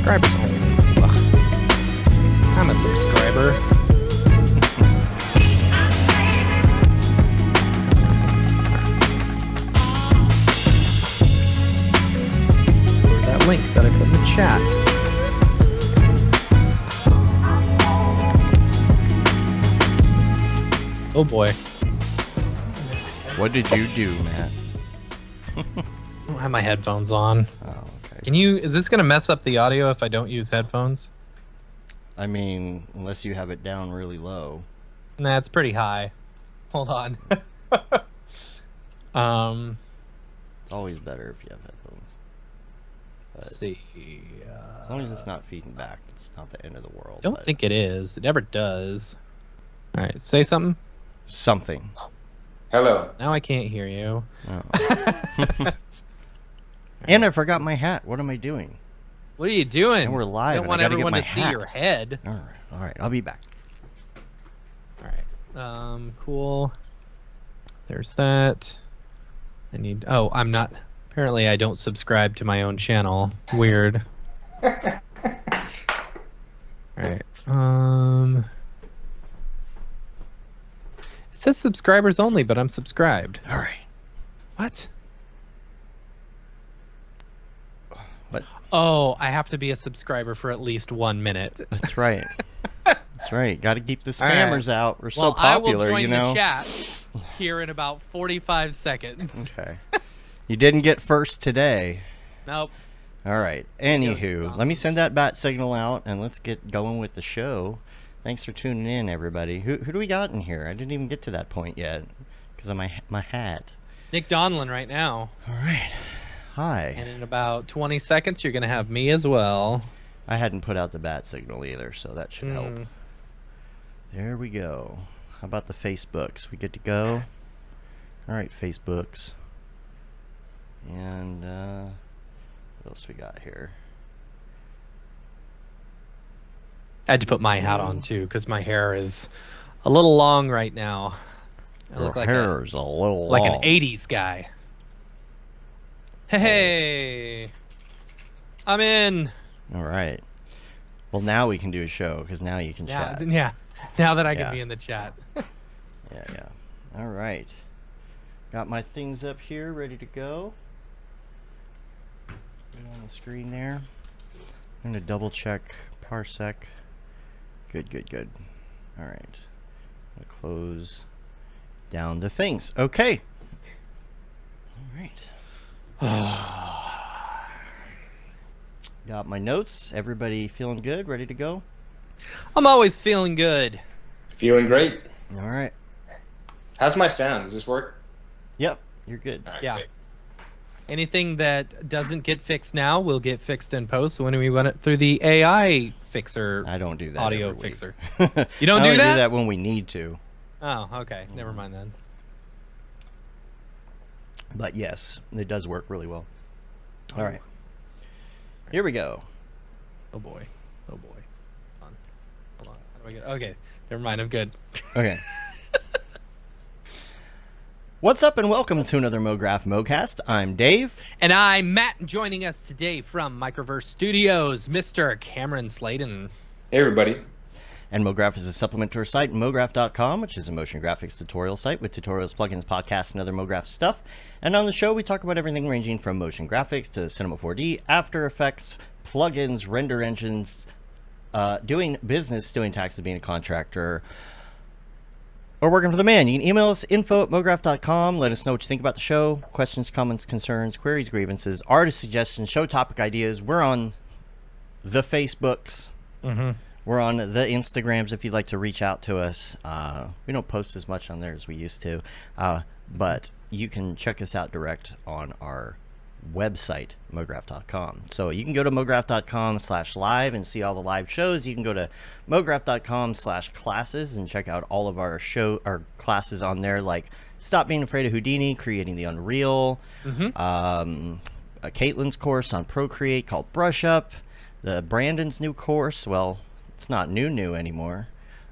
Subscribers only. Ugh. I'm a subscriber. Where's that link that I put in the chat? Oh boy. What did you do, Matt? I don't have my headphones on. Oh, okay. Is this gonna mess up the audio if I don't use headphones? I mean, unless you have it down really low. Nah, it's pretty high. Hold on. It's always better if you have headphones. But Let's see. as long as it's not feeding back, it's not the end of the world. I don't think it is. It never does. All right, say something. Something. Hello. Now I can't hear you. Oh. And I forgot my hat. What am I doing? What are you doing? And we're live. I don't want gotta everyone get to my see hat. your head. All right. I'll be back. All right. Cool. There's that. I need. Oh, I'm not. Apparently, I don't subscribe to my own channel. Weird. All right. It says subscribers only, but I'm subscribed. All right. What? What? Oh, I have to be a subscriber for at least 1 minute. That's right. That's right. Got to keep the spammers out. We're so popular, I will join you know. the chat here in about 45 seconds. Okay. You didn't get first today. Nope. All right. Anywho, let me send that bat signal out and let's get going with the show. Thanks for tuning in, everybody. Who do we got in here? I didn't even get to that point yet because of my hat. Nick Donlin right now. All right. Hi. And in about 20 seconds, you're going to have me as well. I hadn't put out the bat signal either, so that should help. There we go. How about the Facebooks? We good to go? All right, Facebooks. And what else we got here? I had to put my hat on too because my hair is a little long right now. I Your look like hair is a little like long. an 80s guy. Hey, I'm in. All right. Well, now we can do a show because now you can chat. Yeah. Now that I can be in the chat. Yeah. All right. Got my things up here ready to go. Right on the screen there. I'm going to double check parsec. Good. All right. I'm going to close down the things. Okay. All right. Got my notes. Everybody feeling good? Ready to go? I'm always feeling good. Feeling great. All right. How's my sound? Does this work? Yep. You're good. All right, Yeah. great. Anything that doesn't get fixed now will get fixed in post when we run it through the AI fixer. I don't do that. Audio every week. fixer. You don't I do only that? do that when we need to. Oh, okay. Never mind then. But yes, it does work really well. All right. Here we go. Oh boy. Hold on. How do I get? Okay. Never mind. I'm good. Okay. What's up and welcome to another Mographcom. I'm Dave. And I'm Matt, joining us today from Microverse Studios, Mr. Cameron Slayden. Hey, everybody. And Mograph is a supplement to our site, Mograph.com, which is a motion graphics tutorial site with tutorials, plugins, podcasts, and other Mograph stuff. And on the show, we talk about everything ranging from motion graphics to Cinema 4D, After Effects, plugins, render engines, doing business, doing taxes, being a contractor, or working for the man. You can email us, info@mograph.com. Let us know what you think about the show. Questions, comments, concerns, queries, grievances, artist suggestions, show topic ideas. We're on the Facebooks. We're on the Instagrams if you'd like to reach out to us. We don't post as much on there as we used to. But you can check us out direct on our website, Mograph.com. So you can go to Mograph.com/live and see all the live shows. You can go to Mograph.com/classes and check out all of our classes on there, like Stop Being Afraid of Houdini, Creating the Unreal, Caitlin's course on Procreate called Brush Up, the Brandon's new course. Well, it's not new anymore.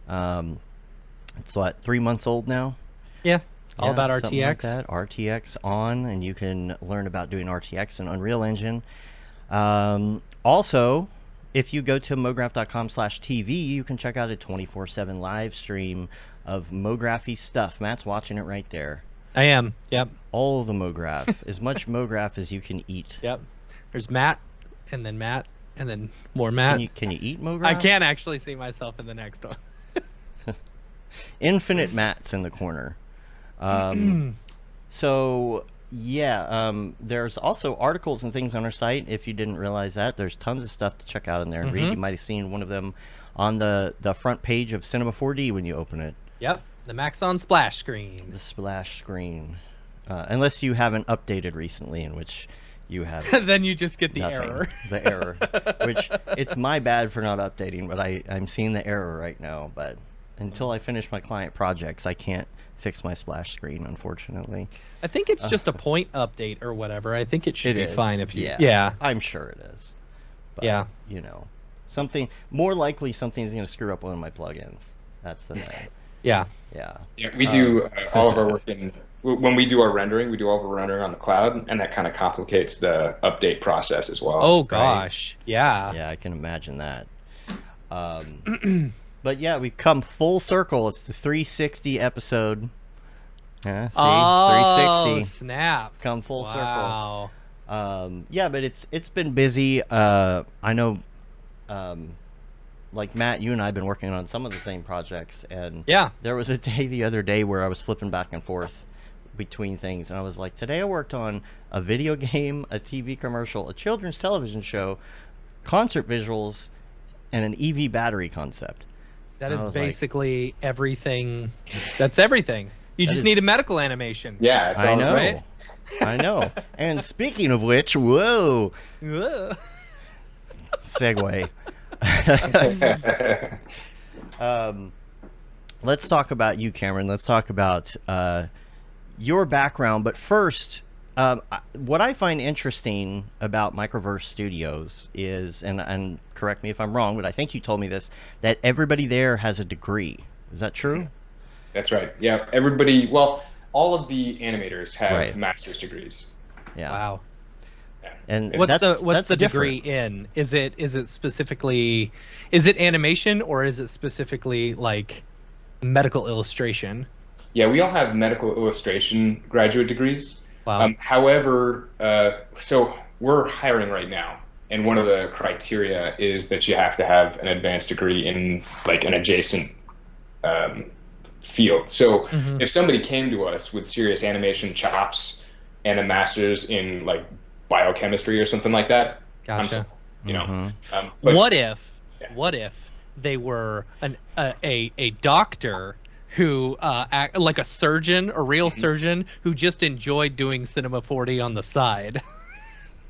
It's what, 3 months old now? Yeah. All about something like RTX. that. RTX on, and you can learn about doing RTX in Unreal Engine. Also, if you go to mograph.com/TV, you can check out a 24/7 live stream of Mography stuff. Matt's watching it right there. I am. Yep. All the Mograph, as much Mograph as you can eat. Yep. There's Matt, and then more Matt. Can you eat Mograph? I can't actually see myself in the next one. Infinite Matts in the corner. So yeah, there's also articles and things on our site. If you didn't realize that, there's tons of stuff to check out in there and read. You might have seen one of them on the front page of Cinema 4D when you open it. Yep, the Maxon splash screen. The splash screen. Unless you haven't updated recently, in which you have then you just get the nothing. error. The error. Which, it's my bad for not updating, but I'm seeing the error right now. But until I finish my client projects, I can't fix my splash screen, unfortunately. I think it's just a point update or whatever. I think it should be fine if you... Yeah, I'm sure it is. But, yeah. You know, more likely something's going to screw up one of my plugins. That's the thing. Yeah. Yeah. Yeah, we do all of our work when we do our rendering, we do all of our rendering on the cloud, and that kind of complicates the update process as well. Oh, gosh. Yeah. Yeah, I can imagine that. But yeah, we've come full circle. It's the 360 episode. Yeah, see? Oh, 360. Snap. Come full Wow. circle. Yeah, but it's been busy. I know, like Matt, you and I have been working on some of the same projects, and Yeah. there was a day the other day where I was flipping back and forth between things, and I was like, today I worked on a video game, a TV commercial, a children's television show, concert visuals, and an EV battery concept. That And I is was like, basically everything. That's everything. You That just is- need a medical animation. Yeah, it I sounds know. right. I know. And speaking of which, whoa, Ugh. segue. Let's talk about you, Cameron. Let's talk about your background. But first, what I find interesting about Microverse Studios is, and correct me if I'm wrong, but I think you told me this, that everybody there has a degree. Is that true? That's right. Yeah, everybody. Well, all of the animators have Right. master's degrees. Yeah. Wow. And What's that's the degree different. in? Is it specifically, is it animation, or is it specifically like medical illustration? Yeah, we all have medical illustration graduate degrees. Wow. However, so we're hiring right now, and one of the criteria is that you have to have an advanced degree in like an adjacent field. So if somebody came to us with serious animation chops and a master's in like biochemistry or something like that, Gotcha. you know. Mm-hmm. But What if they were a doctor who like a surgeon, a real surgeon who just enjoyed doing Cinema 4D on the side?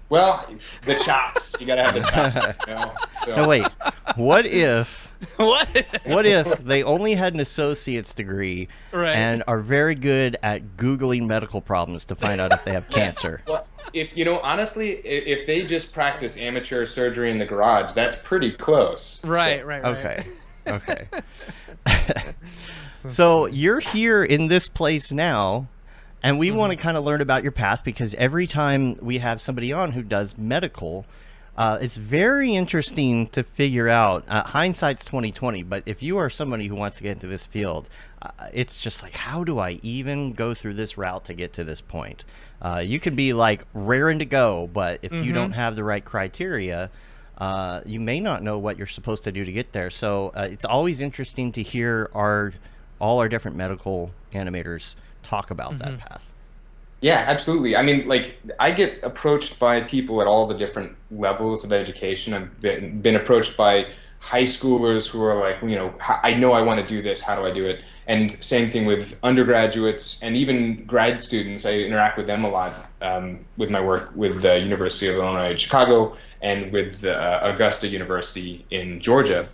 well, the chops. You gotta have the chops. You know? So, No, wait. What if What? What if they only had an associate's degree Right. and are very good at Googling medical problems to find out if they have cancer? Well, if you know, honestly, if they just practice amateur surgery in the garage, that's pretty close. Right, So- right. Okay. Okay. So you're here in this place now, and we want to kind of learn about your path, because every time we have somebody on who does medical, it's very interesting to figure out. Hindsight's 20/20, but if you are somebody who wants to get into this field, it's just like, how do I even go through this route to get to this point? You could be like raring to go, but if you don't have the right criteria, you may not know what you're supposed to do to get there. So it's always interesting to hear all our different medical animators talk about that path. Yeah, absolutely. I mean, like, I get approached by people at all the different levels of education. I've been approached by high schoolers who are like, you know, I know I want to do this. How do I do it? And same thing with undergraduates and even grad students. I interact with them a lot with my work with the University of Illinois at Chicago and with Augusta University in Georgia.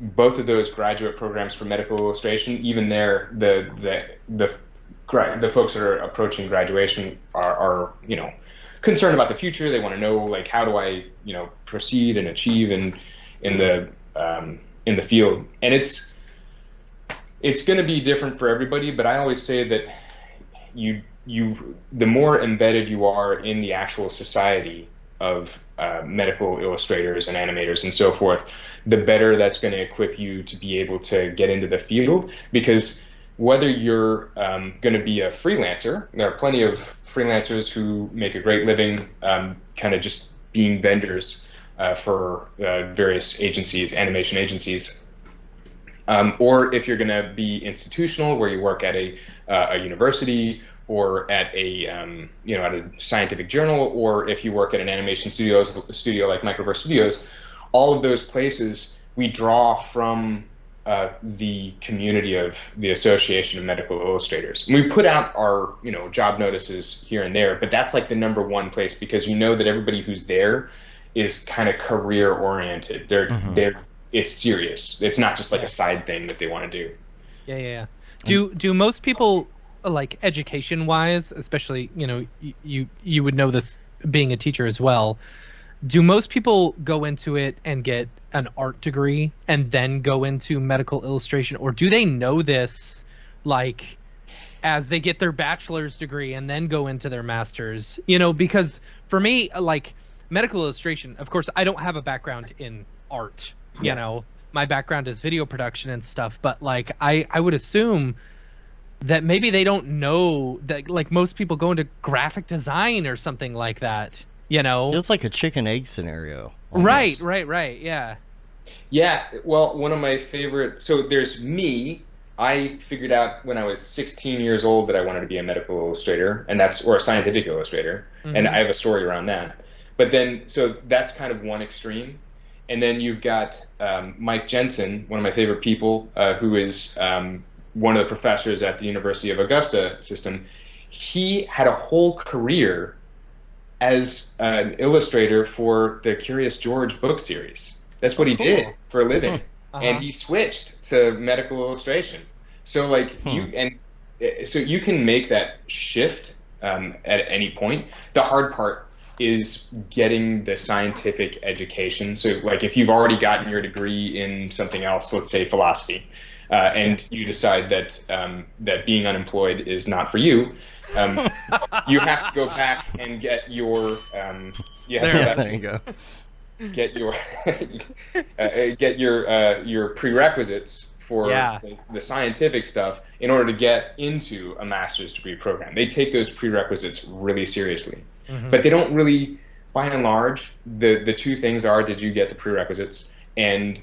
Both of those graduate programs for medical illustration, even there, the folks that are approaching graduation are you know, concerned about the future. They want to know, like, how do I, you know, proceed and achieve in the field. And it's going to be different for everybody, but I always say that the more embedded you are in the actual society, of medical illustrators and animators and so forth, the better that's going to equip you to be able to get into the field. Because whether you're going to be a freelancer, there are plenty of freelancers who make a great living kind of just being vendors for various agencies, animation agencies. Or if you're going to be institutional, where you work at a university or at a at a scientific journal, or if you work at an animation studio like Microverse Studios, all of those places we draw from the community of the Association of Medical Illustrators. And we put out our job notices here and there, but that's like the #1 place, because you know that everybody who's there is kind of career oriented. They're it's serious. It's not just like a side thing that they want to do. Yeah. Do most people, like education wise, especially you would know this being a teacher as well, do most people go into it and get an art degree and then go into medical illustration, or do they know this like as they get their bachelor's degree and then go into their master's? Because for me, like medical illustration, of course, I don't have a background in art. My background is video production and stuff, but like I would assume that maybe they don't know that, like most people go into graphic design or something like that. Feels like a chicken egg scenario. Almost. Right. Yeah. Well, one of my favorite. So there's me. I figured out when I was 16 years old that I wanted to be a medical illustrator, or a scientific illustrator, and I have a story around that. But then, so that's kind of one extreme. And then you've got Mike Jensen, one of my favorite people, who is one of the professors at the University of Augusta system. He had a whole career as an illustrator for the Curious George book series. That's what he did for a living. And he switched to medical illustration. So like so you can make that shift at any point. The hard part is getting the scientific education. So like if you've already gotten your degree in something else, let's say philosophy, and you decide that that being unemployed is not for you, you have to go back and get your there you go. Get your prerequisites for the scientific stuff in order to get into a master's degree program. They take those prerequisites really seriously. But they don't really, by and large, the two things are, did you get the prerequisites, and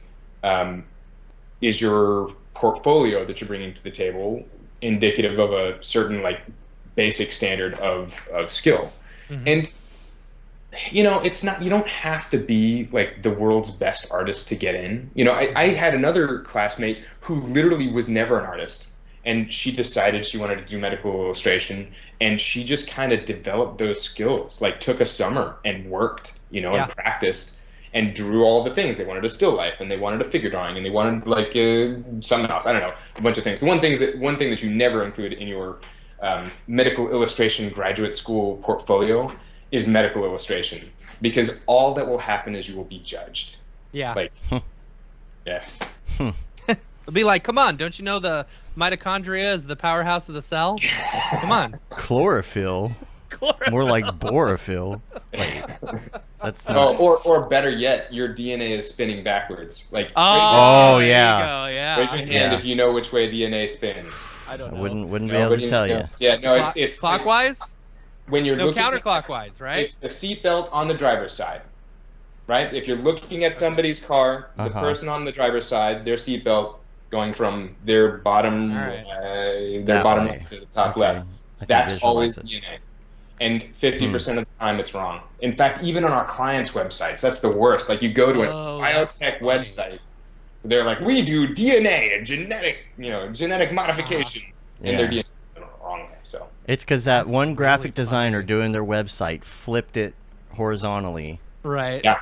is your portfolio that you're bringing to the table indicative of a certain like basic standard of skill. And it's not, you don't have to be like the world's best artist to get in. I had another classmate who literally was never an artist, and she decided she wanted to do medical illustration, and she just kind of developed those skills, like took a summer and worked, and practiced and drew all the things. They wanted a still life, and they wanted a figure drawing, and they wanted like something else. I don't know, a bunch of things. One thing that you never include in your medical illustration graduate school portfolio is medical illustration, because all that will happen is you will be judged. Yeah. Like, yeah. It'll be like, come on, don't you know the mitochondria is the powerhouse of the cell? Come on. Chlorophyll. More like borophyll. Wait, that's not... or better yet, your DNA is spinning backwards. Like, yeah. Raise your hand if you know which way DNA spins. I don't know. Wouldn't be able to tell you. Yeah, no, it's clockwise. When you're looking counterclockwise, right? It's the seatbelt on the driver's side, right? If you're looking at somebody's car, the person on the driver's side, their seatbelt going from their bottom left to the top left. That's always DNA. And 50% of the time it's wrong. In fact, even on our clients' websites, that's the worst. Like you go to a biotech website, they're like, we do DNA, a genetic modification, and they're DNA the wrong way. So it's because that one graphic designer doing their website flipped it horizontally. Right. Yeah.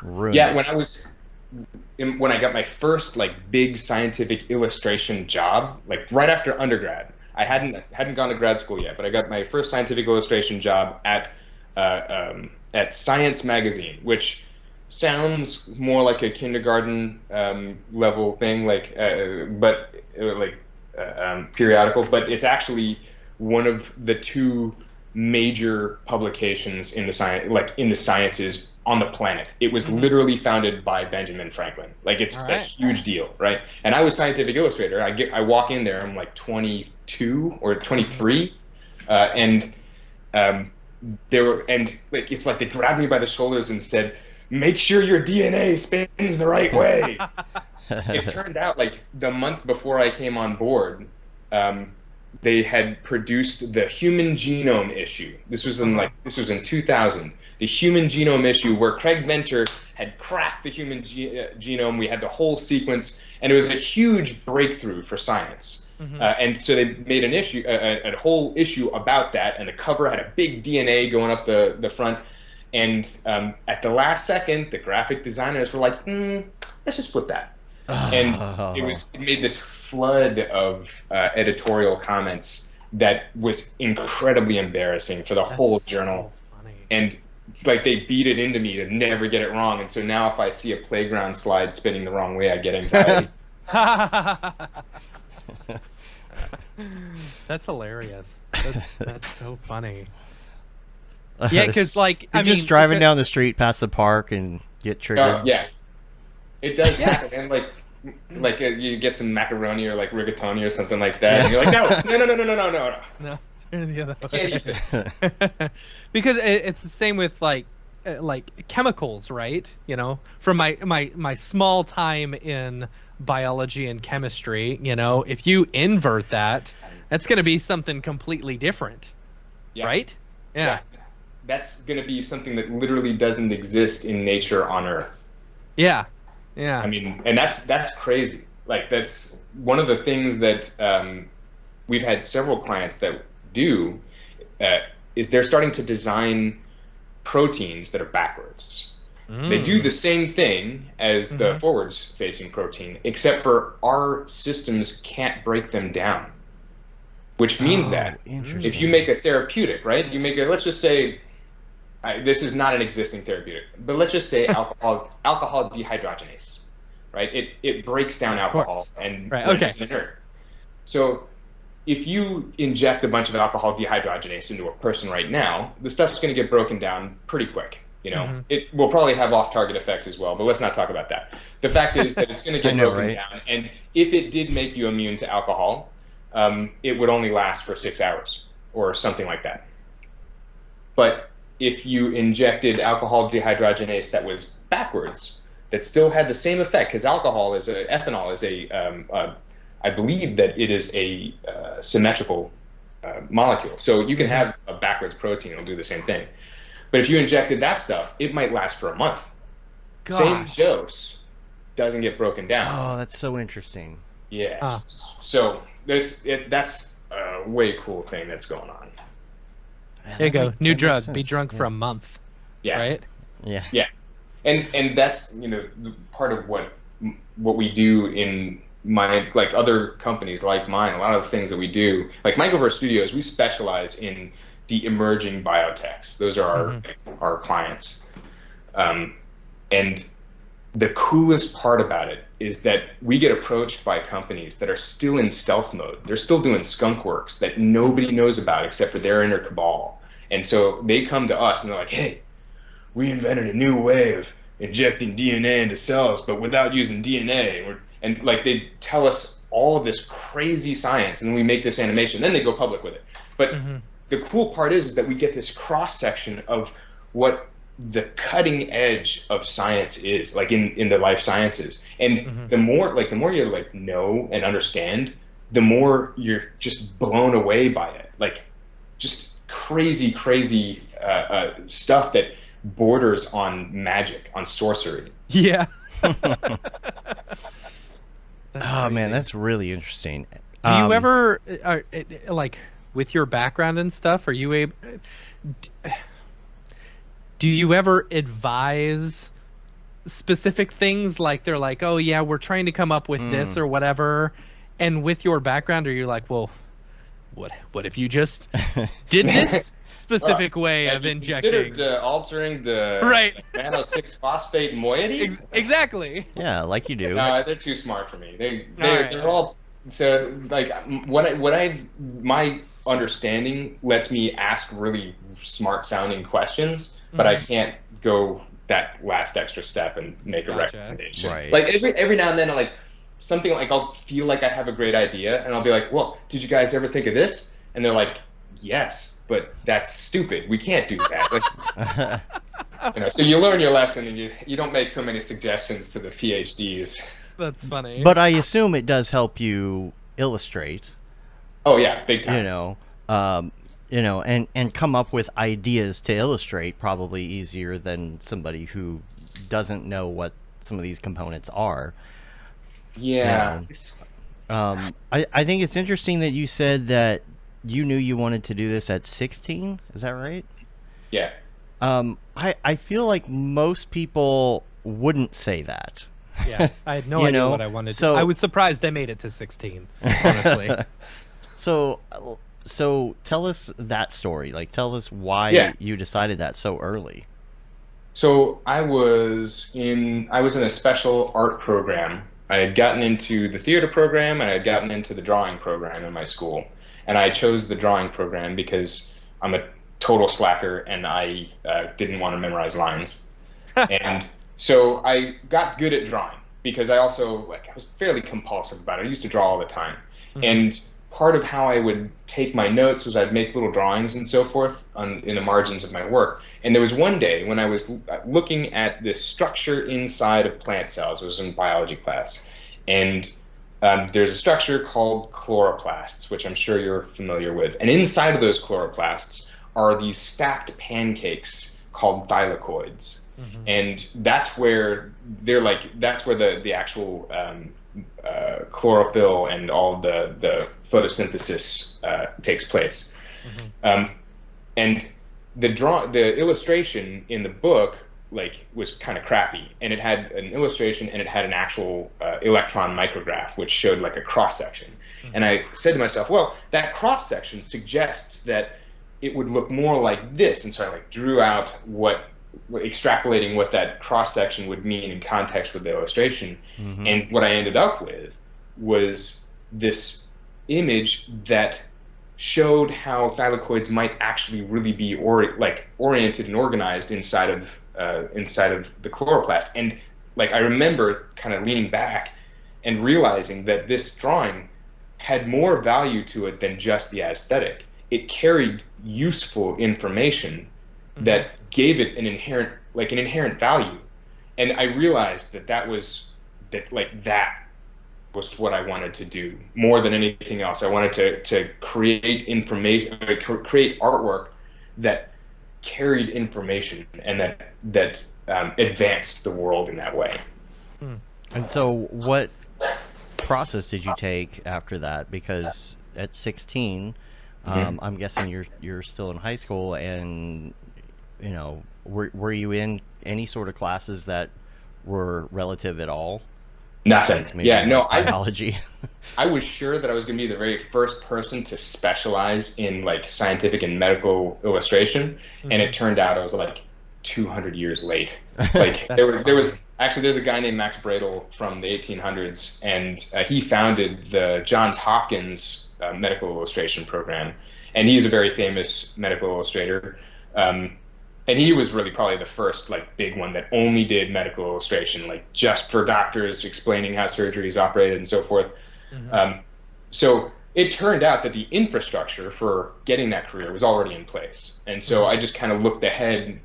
When I got my first like big scientific illustration job, like right after undergrad, I hadn't gone to grad school yet, but I got my first scientific illustration job at Science Magazine, which sounds more like a kindergarten level thing, periodical, but it's actually one of the two major publications in the sciences on the planet. It was literally founded by Benjamin Franklin. Like, it's a huge deal, right? And I was Scientific Illustrator. I walk in there, I'm like 22 or 23, and it's like they grabbed me by the shoulders and said, "Make sure your DNA spins the right way." It turned out, like, the month before I came on board, they had produced the Human Genome issue. This was in 2000. The Human Genome issue, where Craig Venter had cracked the human genome. We had the whole sequence, and it was a huge breakthrough for science. And so they made an issue, a whole issue about that, and the cover had a big DNA going up the front. And at the last second, the graphic designers were like, let's just flip that. And it made this flood of editorial comments that was incredibly embarrassing for the whole journal. So funny. And it's like they beat it into me to never get it wrong. And so now if I see a playground slide spinning the wrong way, I get anxiety. That's hilarious. That's so funny. Yeah, because like you're just driving down the street past the park and get triggered. Yeah, it does happen. And like you get some macaroni or like rigatoni or something like that, and you're like, no. Turn the other way. Because it's the same with like chemicals, right? You know, from my small time in biology and chemistry, you know, if you invert that, that's going to be something completely different, right? Yeah. That's going to be something that literally doesn't exist in nature on Earth. Yeah. I mean, and that's crazy. Like, that's one of the things that we've had several clients that do is they're starting to design proteins that are backwards. They do the same thing as the forwards-facing protein, except for our systems can't break them down. Which means that if you make a therapeutic, right? You make let's just say, this is not an existing therapeutic, but let's just say alcohol dehydrogenase, right? It breaks down alcohol and it's inert. So if you inject a bunch of alcohol dehydrogenase into a person right now, the stuff's going to get broken down pretty quick. You know, it will probably have off-target effects as well, but let's not talk about that. The fact is that it's going to get broken down, and if it did make you immune to alcohol, it would only last for 6 hours or something like that. But if you injected alcohol dehydrogenase that was backwards, that still had the same effect, because ethanol is I believe that it is a symmetrical molecule. So you can have a backwards protein, it'll do the same thing. But if you injected that stuff, it might last for a month. Gosh. Same dose, doesn't get broken down. Oh, that's so interesting. Yeah. So that's a way cool thing that's going on. There you go. New drug. Be drunk for a month. Yeah. Right? Yeah. And that's, you know, part of what we do in like other companies like mine. A lot of the things that we do, like Microverse Studios, we specialize in the emerging biotechs. Those are our clients. And the coolest part about it is that we get approached by companies that are still in stealth mode. They're still doing skunk works that nobody knows about except for their inner cabal. And so they come to us and they're like, hey, we invented a new way of injecting DNA into cells, but without using DNA. And like, they tell us all of this crazy science, and then we make this animation. Then they go public with it. But the cool part is that we get this cross-section of what the cutting edge of science is, like in the life sciences. And the more you like know and understand, the more you're just blown away by it. Like, just crazy stuff that borders on magic, on sorcery. Yeah. Oh man, that's really interesting. Do you ever like, with your background and stuff, are you able? Do you ever advise specific things, like they're like, oh yeah, we're trying to come up with this or whatever, and with your background, are you like, well, what if you just did this specific way of injecting? Considered altering the nano 6-phosphate moiety? Exactly. Yeah, like you do. No, they're too smart for me. They're all so like my understanding lets me ask really smart sounding questions, but I can't go that last extra step and make a Gotcha. recommendation. Right. Like every now and then, like something like I'll feel like I have a great idea, and I'll be like, "Well, did you guys ever think of this?" And they're like, "Yes, but that's stupid. We can't do that." Like, so you learn your lesson, and you don't make so many suggestions to the PhDs. That's funny. But I assume it does help you illustrate. Oh yeah, big time. And come up with ideas to illustrate probably easier than somebody who doesn't know what some of these components are. Yeah. I think it's interesting that you said that you knew you wanted to do this at 16. Is that right? Yeah. I feel like most people wouldn't say that. Yeah, I had no idea what I wanted to. I was surprised I made it to 16, honestly. So tell us that story. Like, tell us why you decided that so early. So I was in a special art program. I had gotten into the theater program, and I had gotten into the drawing program in my school. And I chose the drawing program because I'm a total slacker, and I didn't want to memorize lines. And so I got good at drawing because I also, I was fairly compulsive about it. I used to draw all the time. Mm-hmm. And part of how I would take my notes was I'd make little drawings and so forth in the margins of my work. And there was one day when I was looking at this structure inside of plant cells. It was in biology class. And there's a structure called chloroplasts, which I'm sure you're familiar with. And inside of those chloroplasts are these stacked pancakes called thylakoids. Mm-hmm. And that's where the actual chlorophyll and all the photosynthesis takes place. Mm-hmm. And the illustration in the book was kind of crappy, and it had an illustration and it had an actual electron micrograph which showed like a cross section. Mm-hmm. And I said to myself, well, that cross section suggests that it would look more like this, and so I drew out extrapolating what that cross section would mean in context with the illustration. Mm-hmm. And what I ended up with was this image that showed how thylakoids might actually really be oriented and organized inside of the chloroplast. And I remember kind of leaning back and realizing that this drawing had more value to it than just the aesthetic. It carried useful information that gave it an inherent value. And I realized that was what I wanted to do more than anything else. I wanted to create information, create artwork that carried information and that advanced the world in that way. And so what process did you take after that? Because at 16, I'm guessing you're still in high school, and were you in any sort of classes that were relative at all? Nothing. Yeah, no. Biology. I was sure that I was going to be the very first person to specialize in scientific and medical illustration, and it turned out I was 200 years late. There's a guy named Max Bradel from the 1800s, and he founded the Johns Hopkins medical illustration program, and he's a very famous medical illustrator. And he was really probably the first big one that only did medical illustration, just for doctors explaining how surgeries operated and so forth. Mm-hmm. So it turned out that the infrastructure for getting that career was already in place. And so I just kind of looked ahead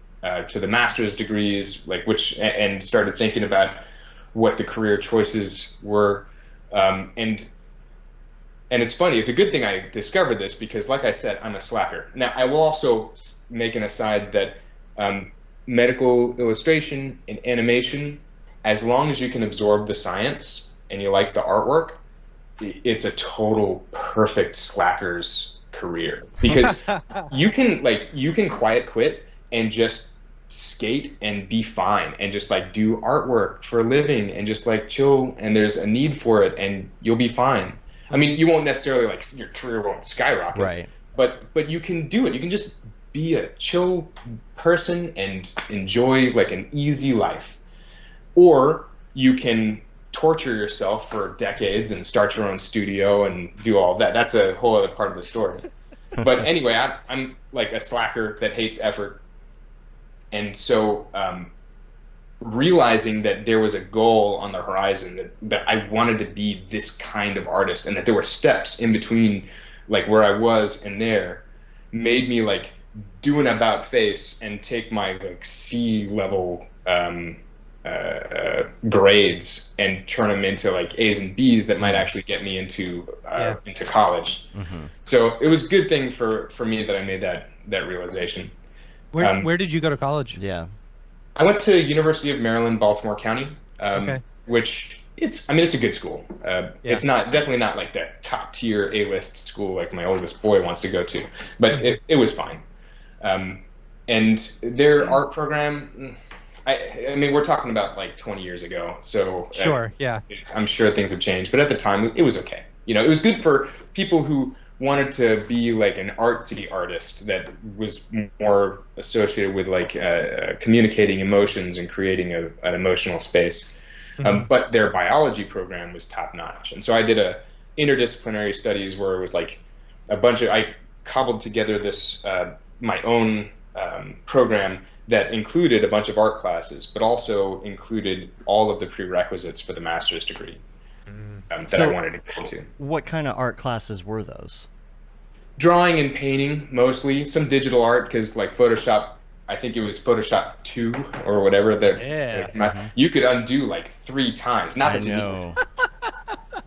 to the master's degrees, and started thinking about what the career choices were. And it's funny, it's a good thing I discovered this because, like I said, I'm a slacker. Now, I will also make an aside that medical illustration and animation, as long as you can absorb the science and you like the artwork, it's a total perfect slacker's career, because you can quiet quit and just skate and be fine and just do artwork for a living and just chill, and there's a need for it and you'll be fine. I mean, you won't necessarily your career won't skyrocket, right? But you can do it. You can just be a chill person and enjoy an easy life. Or you can torture yourself for decades and start your own studio and do all of that. That's a whole other part of the story. But anyway, I'm a slacker that hates effort. And so realizing that there was a goal on the horizon, that I wanted to be this kind of artist, and that there were steps in between like where I was and there, made me like do an about face and take my like C level grades and turn them into like A's and B's that might actually get me into college. So it was a good thing for me that I made that realization. Where did you go to college? Yeah. I went to University of Maryland, Baltimore County, Okay. which it's a good school. It's definitely not like that top tier A-list school like my oldest boy wants to go to, but it was fine. And their art program, I mean, we're talking about like 20 years ago, so Sure, yeah. I'm sure things have changed, but at the time it was okay. It was good for people who wanted to be like an artsy artist that was more associated with like communicating emotions and creating an emotional space. But their biology program was top notch, and so I did a interdisciplinary studies where it was like I cobbled together this my own program that included a bunch of art classes, but also included all of the prerequisites for the master's degree that I wanted to get into. What kind of art classes were those? Drawing and painting, mostly. Some digital art, because like Photoshop, I think it was Photoshop 2 or whatever. You could undo like 3 times. Not that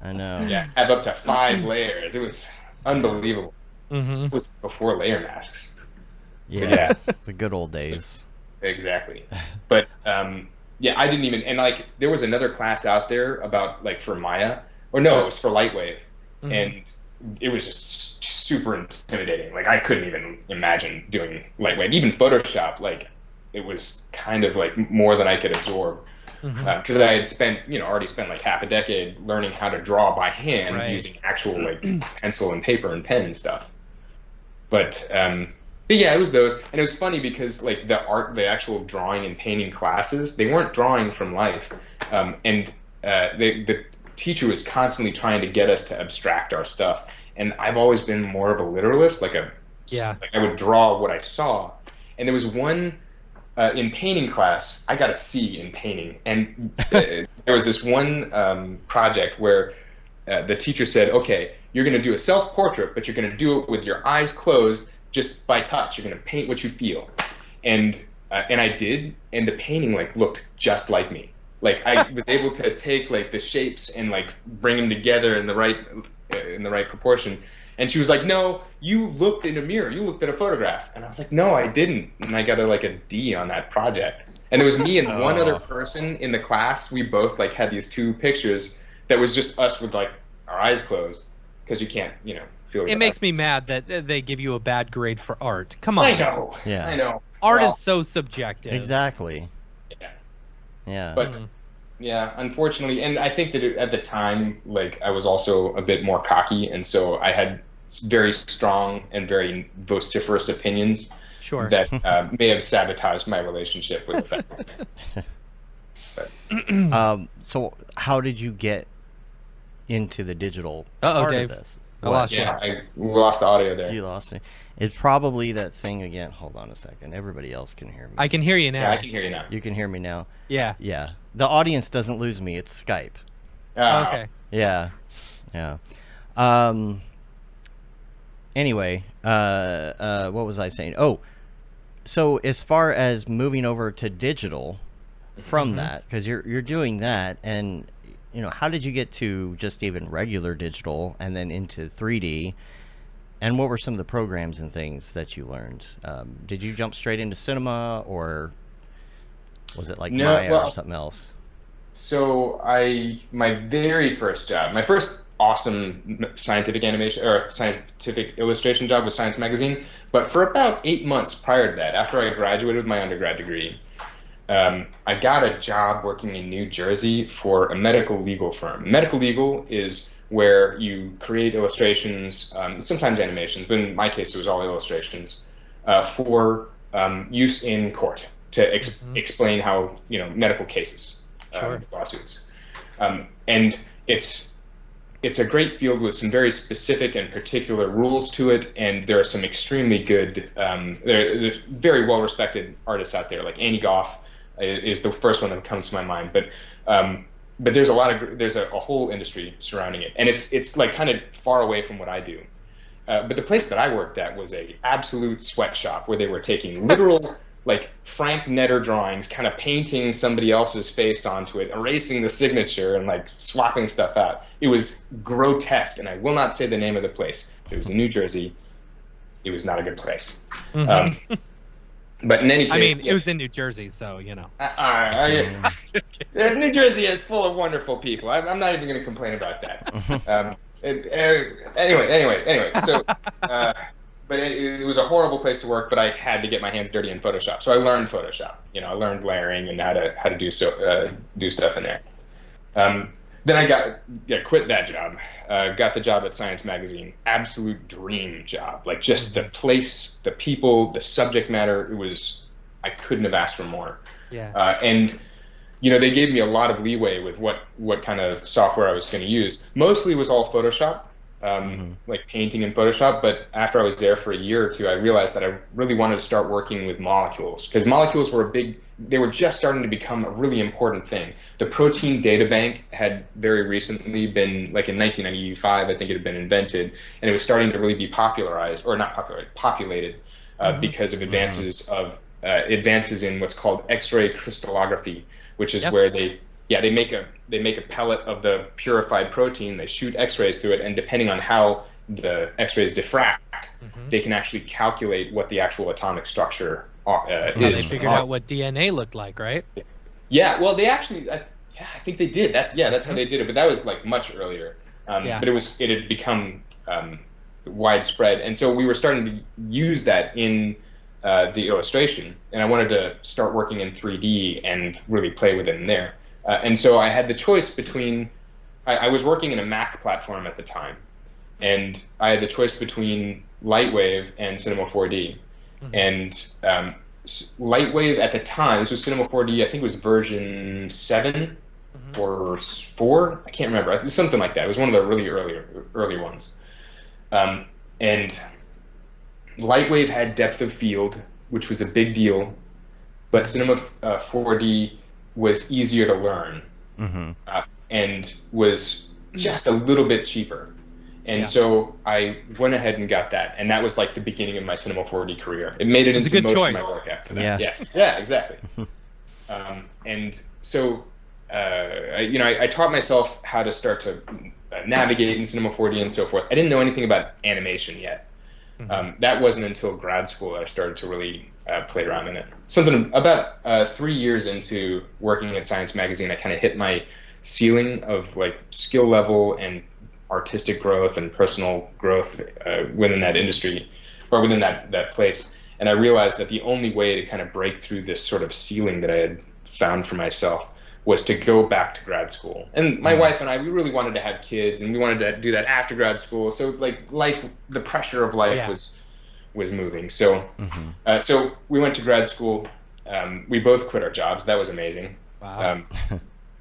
I know. Yeah, have up to 5 layers. It was unbelievable. It was before layer masks. Yeah, the good old days. Exactly. But I didn't even, and like there was another class out there about like for Maya, or no, it was for Lightwave, and it was just super intimidating. Like I couldn't even imagine doing Lightwave. Even Photoshop, like it was kind of like more than I could absorb, because I had already spent like half a decade learning how to draw by hand using actual like pencil and paper and pen and stuff. But yeah, it was those, and it was funny because like the actual drawing and painting classes, they weren't drawing from life, and the teacher was constantly trying to get us to abstract our stuff, and I've always been more of a literalist, like I would draw what I saw, and there was one in painting class, I got a C in painting, and there was this one project where the teacher said, okay, you're going to do a self-portrait, but you're going to do it with your eyes closed, just by touch. You're going to paint what you feel. And I did, and the painting like looked just like me. Like I was able to take like the shapes and like bring them together in the right proportion. And she was like, no, you looked in a mirror, you looked at a photograph. And I was like, no, I didn't. And I got a D on that project. And it was me and one other person in the class. We both like had these 2 pictures that was just us with like our eyes closed, because you can't, feel it makes me mad that they give you a bad grade for art. Come on. I know. Yeah. I know. Art is so subjective. Exactly. Yeah. Yeah. But yeah, unfortunately, and I think that at the time, like I was also a bit more cocky, and so I had very strong and very vociferous opinions. Sure. That may have sabotaged my relationship with the faculty. So how did you get into the digital part Dave. of this? We lost the audio there. You lost me. It's probably that thing again. Hold on a second. Everybody else can hear me. I can hear you now. Yeah, I can hear you now. You can hear me now? Yeah. Yeah. The audience doesn't lose me. It's Skype. Okay. Yeah. Yeah. Anyway, what was I saying? Oh, so as far as moving over to digital from that, because you're doing that, and how did you get to just even regular digital and then into 3D? And what were some of the programs and things that you learned? Did you jump straight into cinema, or was it like Maya or something else? So my very first job, my first awesome scientific animation or scientific illustration job was Science Magazine. But for about 8 months prior to that, after I graduated with my undergrad degree, I got a job working in New Jersey for a medical legal firm. Medical legal is where you create illustrations, sometimes animations, but in my case it was all illustrations, for use in court to explain how medical cases, lawsuits, and it's a great field with some very specific and particular rules to it, and there are some extremely good, there's very well respected artists out there like Annie Goff. is the first one that comes to my mind. But there's a whole industry surrounding it, and it's like kind of far away from what I do. But the place that I worked at was a absolute sweatshop where they were taking literal like Frank Netter drawings, kind of painting somebody else's face onto it, erasing the signature, and like swapping stuff out. It was grotesque, and I will not say the name of the place. It was in New Jersey. It was not a good place. Mm-hmm. But in any case, I mean, it was in New Jersey, so you know. Just kidding. New Jersey is full of wonderful people. I'm not even going to complain about that. Anyway. So, but it was a horrible place to work. But I had to get my hands dirty in Photoshop, so I learned Photoshop. You know, I learned layering and how to do stuff in there. Then I quit that job. Got the job at Science Magazine. Absolute dream job. Like just the place, the people, the subject matter. I couldn't have asked for more. Yeah. And you know, they gave me a lot of leeway with what kind of software I was going to use. Mostly it was all Photoshop, like painting in Photoshop. But after I was there for a year or two, I realized that I really wanted to start working with molecules, because molecules were they were just starting to become a really important thing. The protein data bank had very recently been, like in 1995, I think it had been invented, and it was starting to really be populated because of advances in what's called X-ray crystallography, which is where they make a pellet of the purified protein, they shoot X-rays through it, and depending on how the X-rays diffract, they can actually calculate what the actual atomic structure is. They figured out what DNA looked like, right? Yeah, well, they actually, I think they did. That's how they did it, but that was like much earlier. But it had become widespread, and so we were starting to use that in the illustration, and I wanted to start working in 3D and really play with it in there. And so I had the choice between, I was working in a Mac platform at the time, and I had the choice between Lightwave and Cinema 4D. And Lightwave at the time, this was Cinema 4D, I think it was version 7 or 4, I can't remember, it was something like that. It was one of the really early ones. And Lightwave had depth of field, which was a big deal, but Cinema 4D was easier to learn and was just a little bit cheaper. And so I went ahead and got that, and that was like the beginning of my Cinema 4D career. It made it into most of my work after that. Yeah. Yes, yeah, exactly. And so, I taught myself how to start to navigate in Cinema 4D and so forth. I didn't know anything about animation yet. That wasn't until grad school that I started to really play around in it. Something about 3 years into working at Science Magazine, I kind of hit my ceiling of like skill level and artistic growth and personal growth within that industry, or within that place. And I realized that the only way to kind of break through this sort of ceiling that I had found for myself was to go back to grad school. And my wife and I, we really wanted to have kids, and we wanted to do that after grad school. So like life, the pressure of life was moving. So so we went to grad school. We both quit our jobs. That was amazing. Wow.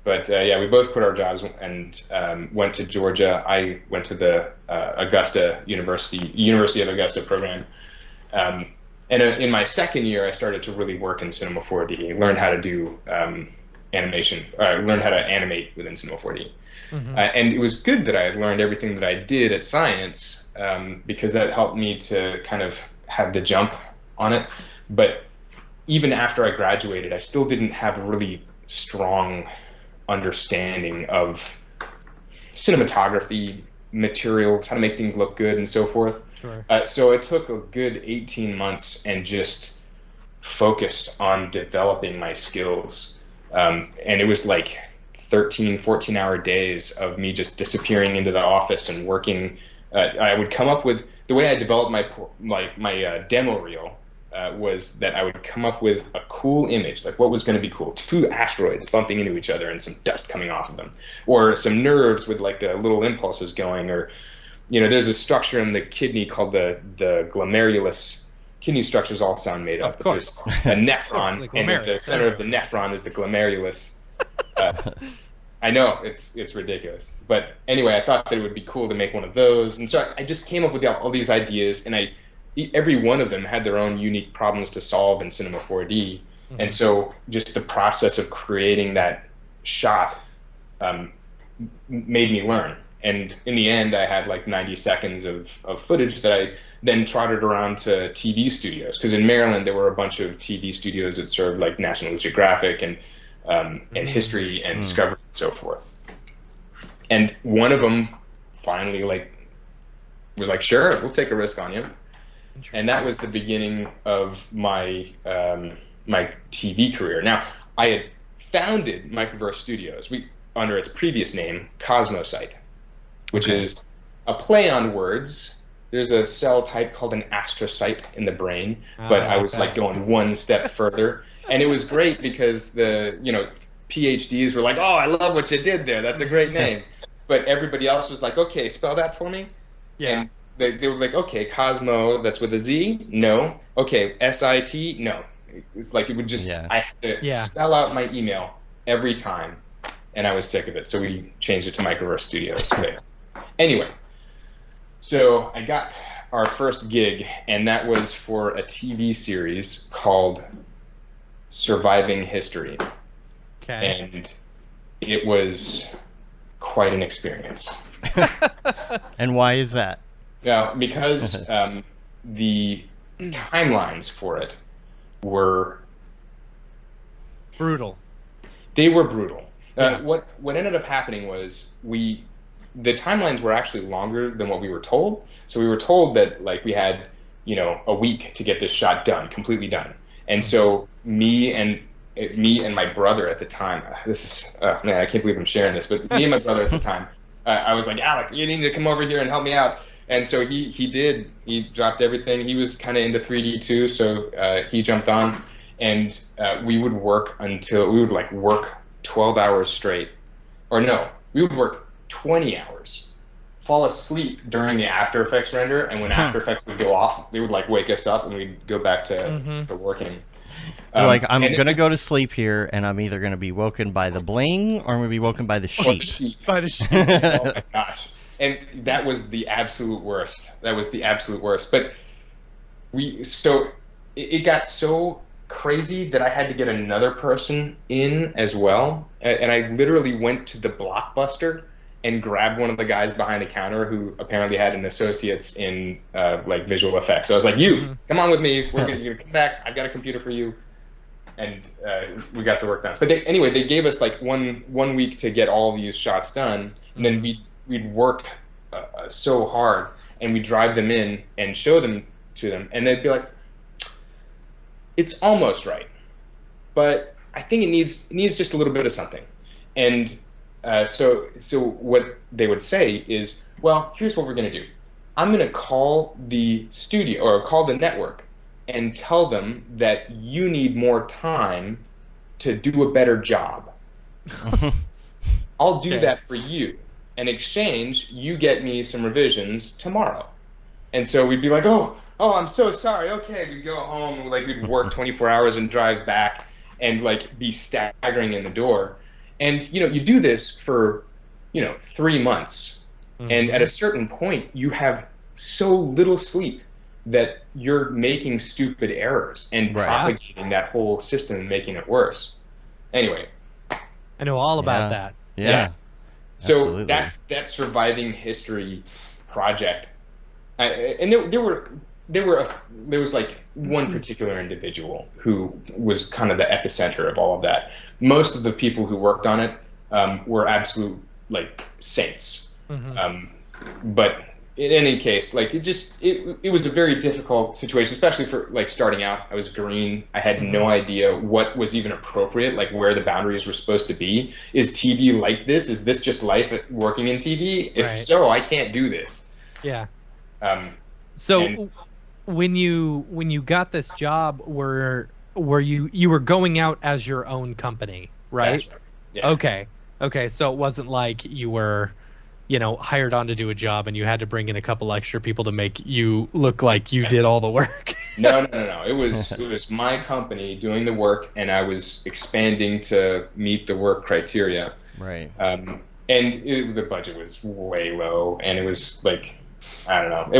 But we both quit our jobs and went to Georgia. I went to the University of Augusta program. And in my second year, I started to really work in Cinema 4D. Learned how to do animation. Learned how to animate within Cinema 4D. And it was good that I had learned everything that I did at Science, because that helped me to kind of have the jump on it. But even after I graduated, I still didn't have a really strong understanding of cinematography, materials, how to make things look good, and so forth. Sure. So it took a good 18 months and just focused on developing my skills. And it was like 13, 14-hour days of me just disappearing into the office and working. I would come up with, the way I developed my demo reel was that I would come up with a cool image, like what was going to be cool. 2 asteroids bumping into each other and some dust coming off of them. Or some nerves with like the little impulses going. Or, there's a structure in the kidney called the glomerulus. Kidney structures all sound made up. Of course. But there's a nephron, and at the center of the nephron is the glomerulus. I know, it's ridiculous. But anyway, I thought that it would be cool to make one of those. And so I just came up with all these ideas, and every one of them had their own unique problems to solve in Cinema 4D. And so just the process of creating that shot made me learn. And in the end, I had like 90 seconds of footage that I then trotted around to TV studios. Because in Maryland, there were a bunch of TV studios that served like National Geographic and History and Discovery and so forth. And one of them finally was like, sure, we'll take a risk on you. And that was the beginning of my my TV career. Now, I had founded Microverse Studios under its previous name, Cosmosite, which is a play on words. There's a cell type called an astrocyte in the brain, but I was like going one step further. And it was great because the PhDs were like, oh, I love what you did there. That's a great name. But everybody else was like, okay, spell that for me. Yeah. And they were like, okay, Cosmo, that's with a Z? No. Okay, SIT? No. It's like it would just, I had to spell out my email every time, and I was sick of it. So we changed it to Microverse Studios. Anyway, so I got our first gig, and that was for a TV series called Surviving History. Okay. And it was quite an experience. And why is that? Yeah, because the timelines for it were brutal. They were brutal. What ended up happening was the timelines were actually longer than what we were told. So we were told that like we had a week to get this shot done, completely done. And so me and my brother at the time, this is man, I can't believe I'm sharing this, but me and my brother at the time, I was like, Alec, you need to come over here and help me out. And so he did. He dropped everything. He was kind of into 3D too, so he jumped on, and we would work until we would like work 12 hours straight, or no, we would work 20 hours, fall asleep during the After Effects render, and when After Effects would go off, they would like wake us up and we'd go back to working. Like, I'm going to go to sleep here, and I'm either going to be woken by the bling or I'm going to be woken by the sheep. By the sheep. Oh my gosh. And that was the absolute worst. That was the absolute worst. But it got so crazy that I had to get another person in as well. And I literally went to the Blockbuster and grabbed one of the guys behind the counter who apparently had an associate's in like visual effects. So I was like, come on with me. You're gonna come back. I've got a computer for you. And we got the work done. But anyway, they gave us like one week to get all these shots done. And then we'd work so hard, and we'd drive them in and show them to them. And they'd be like, it's almost right, but I think it needs just a little bit of something. And so what they would say is, well, here's what we're going to do. I'm going to call the studio or call the network and tell them that you need more time to do a better job. I'll do that for you. In exchange, you get me some revisions tomorrow. And so we'd be like, oh, I'm so sorry. Okay, we'd go home, like we'd work 24 hours and drive back and like be staggering in the door. And you do this for 3 months. And at a certain point, you have so little sleep that you're making stupid errors and propagating that whole system and making it worse. Anyway, I know all about that. Yeah. So that Surviving History project, and there was like one particular individual who was kind of the epicenter of all of that. Most of the people who worked on it were absolute like saints. But in any case, like it was a very difficult situation, especially for like starting out. I was green. I had no idea what was even appropriate, like where the boundaries were supposed to be. Is TV like this? Is this just life working in TV? If so, I can't do this. Yeah. So when you got this job, were you were going out as your own company, right? That's right. Yeah. Okay. So it wasn't like you were hired on to do a job and you had to bring in a couple extra people to make you look like you did all the work. No. It was my company doing the work, and I was expanding to meet the work criteria. Right. And the budget was way low, and it was like, I don't know. It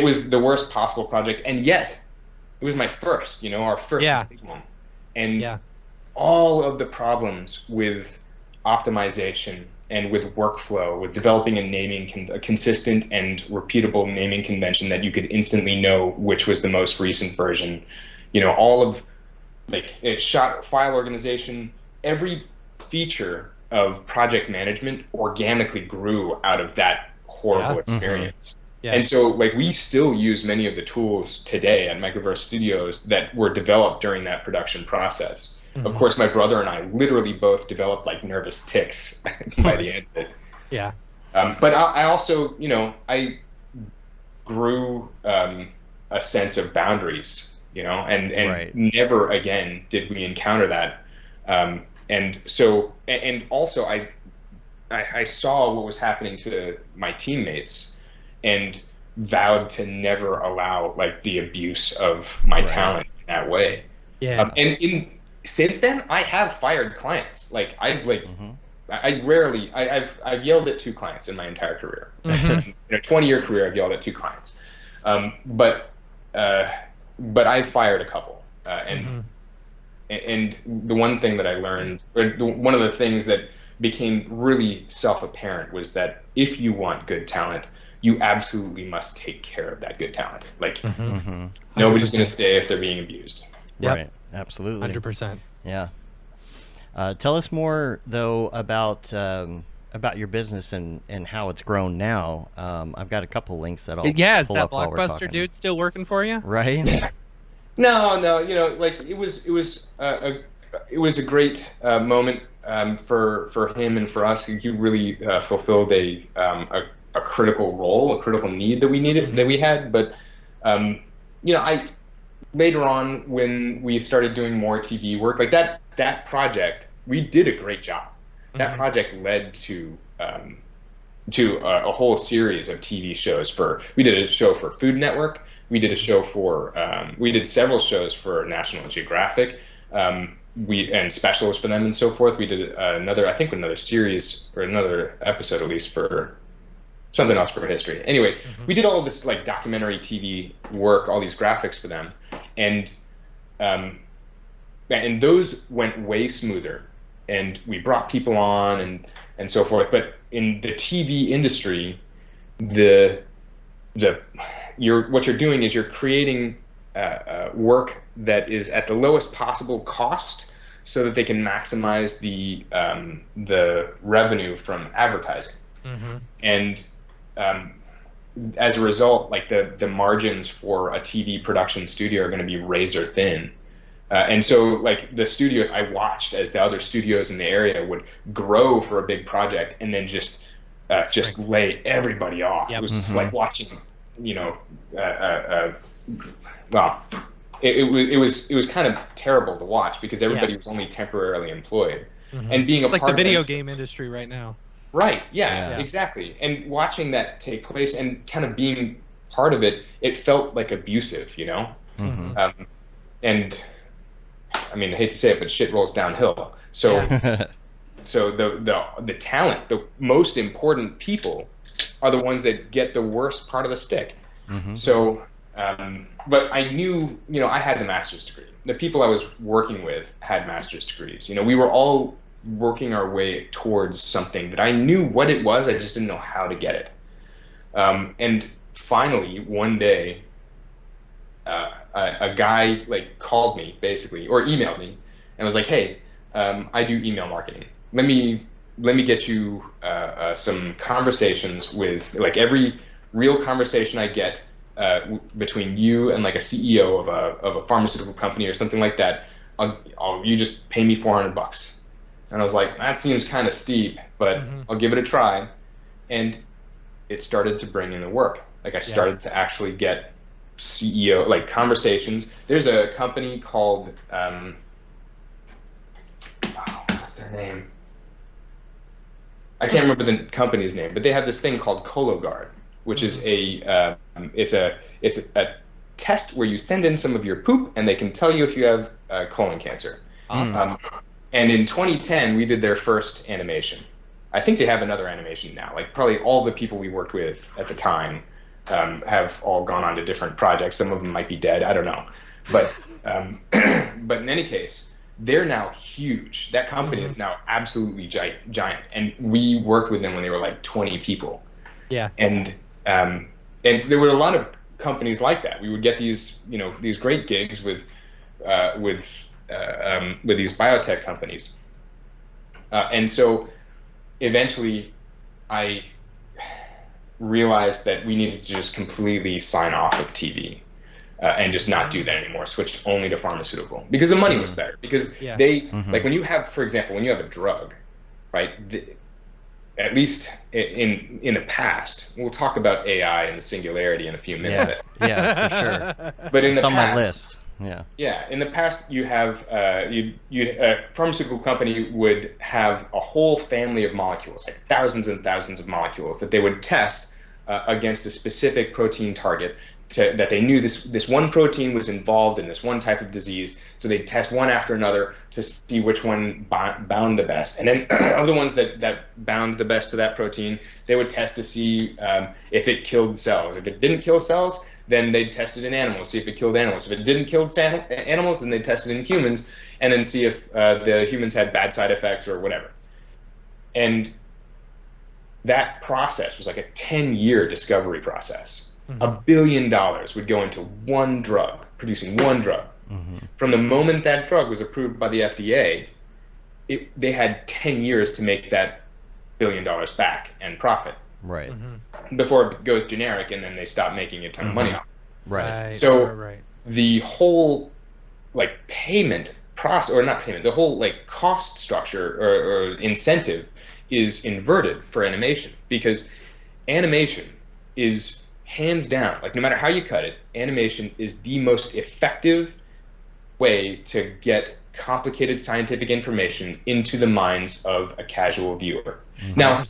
was the worst possible project, and yet it was my first, our first big one. And Yeah. all of the problems with optimization and with workflow, with developing a a consistent and repeatable naming convention that you could instantly know which was the most recent version, all of like file organization, every feature of project management organically grew out of that horrible experience. Yeah. And so like we still use many of the tools today at Microverse Studios that were developed during that production process. Of course, my brother and I literally both developed like nervous tics by the end of it. Yeah. But I also, I grew a sense of boundaries, and Right. never again did we encounter that. And also I saw what was happening to my teammates and vowed to never allow like the abuse of my talent in that way. Yeah. Since then, I have fired clients. Like I've yelled at 2 clients in my entire career. In a 20-year career, I've yelled at 2 clients. But I've fired a couple. And the one thing that I learned, one of the things that became really self-apparent was that if you want good talent, you absolutely must take care of that good talent. Like nobody's going to stay if they're being abused. Yep. Right. Absolutely. 100%. Yeah. Tell us more though about your business and how it's grown now. I've got a couple links that I'll Yeah, is pull that up while we're Blockbuster talking. dude still working for you? Right. No, like it was a great moment for him and for us. He really fulfilled a critical role, a critical need that we had. But I later on when we started doing more TV work, like that project, we did a great job. That project led to a whole series of TV shows. We did a show for Food Network. We did a show for we did several shows for National Geographic. And specials for them and so forth. We did another series or another episode at least for something else for history. Anyway, we did all of this like documentary TV work, all these graphics for them, and those went way smoother. And we brought people on and so forth. But in the TV industry, what you're doing is you're creating work that is at the lowest possible cost, so that they can maximize the revenue from advertising. And as a result, like the margins for a TV production studio are going to be razor thin. And so like the studio, I watched as the other studios in the area would grow for a big project and then just lay everybody off. It was just like watching, well, it was kind of terrible to watch because everybody was only temporarily employed. And being it's like the video game industry right now. Right. Yeah, exactly. And watching that take place and kind of being part of it, it felt like abusive, and I mean, I hate to say it, but shit rolls downhill. So, so the talent, the most important people, are the ones that get the worst part of the stick. So, but I knew, I had the master's degree. The people I was working with had master's degrees. We were all working our way towards something that I knew what it was. I just didn't know how to get it. And finally, one day, a guy like called me basically, or emailed me, and was like, "Hey, I do email marketing. Let me get you some conversations with like every real conversation I get between you and like a CEO of a pharmaceutical company or something like that. You just pay me $400." And I was like, that seems kind of steep, but I'll give it a try. And it started to bring in the work. Like I started to actually get CEO, like conversations. There's a company called, what's their name? I can't remember the company's name, but they have this thing called Cologuard, which is it's a test where you send in some of your poop and they can tell you if you have colon cancer. Awesome. And in 2010, we did their first animation. I think they have another animation now. Like probably all the people we worked with at the time have all gone on to different projects. Some of them might be dead. I don't know. But but in any case, they're now huge. That company is now absolutely giant. And we worked with them when they were like 20 people. Yeah. And there were a lot of companies like that. We would get these, these great gigs with these biotech companies. And so eventually I realized that we needed to just completely sign off of TV. And just not do that anymore. Switch only to pharmaceutical because the money was better. Because they like when you have, for example, when you have a drug, right? At least in the past, we'll talk about AI and the singularity in a few minutes. Yeah, for sure. But in it's the on past, my list. Yeah. In the past, you have a pharmaceutical company would have a whole family of molecules, like thousands and thousands of molecules that they would test against a specific protein target. That they knew this one protein was involved in this one type of disease, so they'd test one after another to see which one bound the best. And then of the ones that bound the best to that protein, they would test to see if it killed cells. If it didn't kill cells, then they'd test it in animals, see if it killed animals. If it didn't kill animals, then they'd test it in humans, and then see if the humans had bad side effects or whatever. And that process was like a 10-year discovery process. $1 billion would go into one drug, producing one drug. From the moment that drug was approved by the FDA, they had 10 years to make that $1 billion back and profit. Right. Before it goes generic and then they stop making a ton of money off. Right. So the whole payment process, or not payment, the whole cost structure or incentive is inverted for animation, because animation is hands down, no matter how you cut it, animation is the most effective way to get complicated scientific information into the minds of a casual viewer. Now,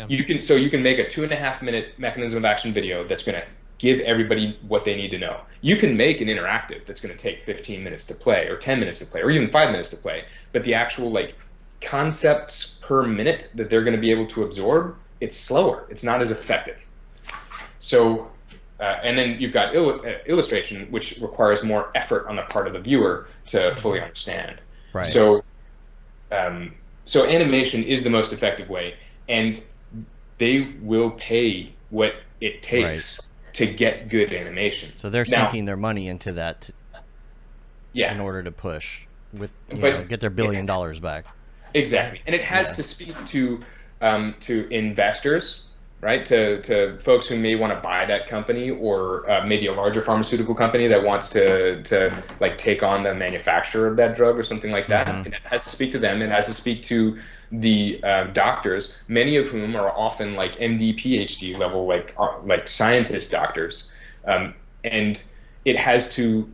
you can make a 2.5-minute mechanism of action video that's going to give everybody what they need to know. You can make an interactive that's going to take 15 minutes to play, or 10 minutes to play, or even 5 minutes to play, but the actual concepts per minute that they're going to be able to absorb, it's slower. It's not as effective. So, and then you've got illustration, which requires more effort on the part of the viewer to fully understand. Right. So, so animation is the most effective way, and they will pay what it takes to get good animation. So they're sinking their money into that in order to push get their $1 billion back. Exactly, and it has to speak to investors, right? To folks who may want to buy that company, or maybe a larger pharmaceutical company that wants to take on the manufacturer of that drug or something like that. And it has to speak to them. It has to speak to the doctors, many of whom are often MD, PhD level, scientist doctors, and it has to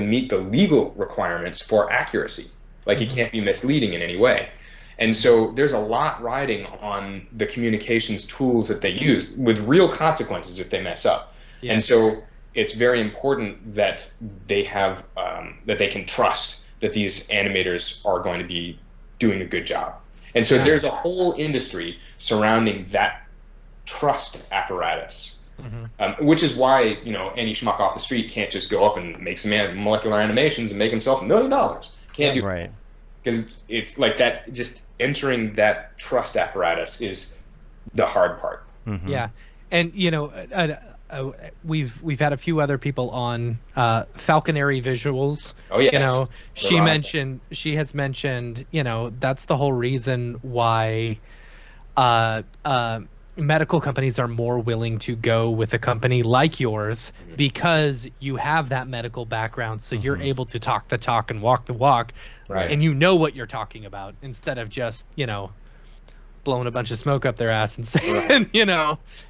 meet the legal requirements for accuracy. It can't be misleading in any way. And so there's a lot riding on the communications tools that they use, with real consequences if they mess up. Yeah. And so it's very important that they have that they can trust that these animators are going to be doing a good job. And so there's a whole industry surrounding that trust apparatus, which is why any schmuck off the street can't just go up and make some molecular animations and make himself $1 million. Can't do it. Because it's like that. Just entering that trust apparatus is the hard part. Yeah, and we've had a few other people on Falconary Visuals. Oh yes. She has mentioned that's the whole reason why medical companies are more willing to go with a company like yours, because you have that medical background, so you're able to talk the talk and walk the walk, and you know what you're talking about, instead of just blowing a bunch of smoke up their ass and saying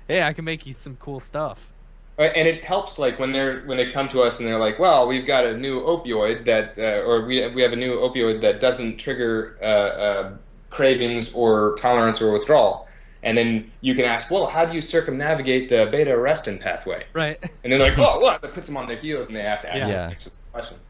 hey, I can make you some cool stuff. And it helps when they come to us and they're like, well, we've got a new opioid that or we have a new opioid that doesn't trigger cravings or tolerance or withdrawal. And then you can ask, well, how do you circumnavigate the beta-arrestin pathway? Right. And they're like, oh, what? That puts them on their heels, and they have to ask questions.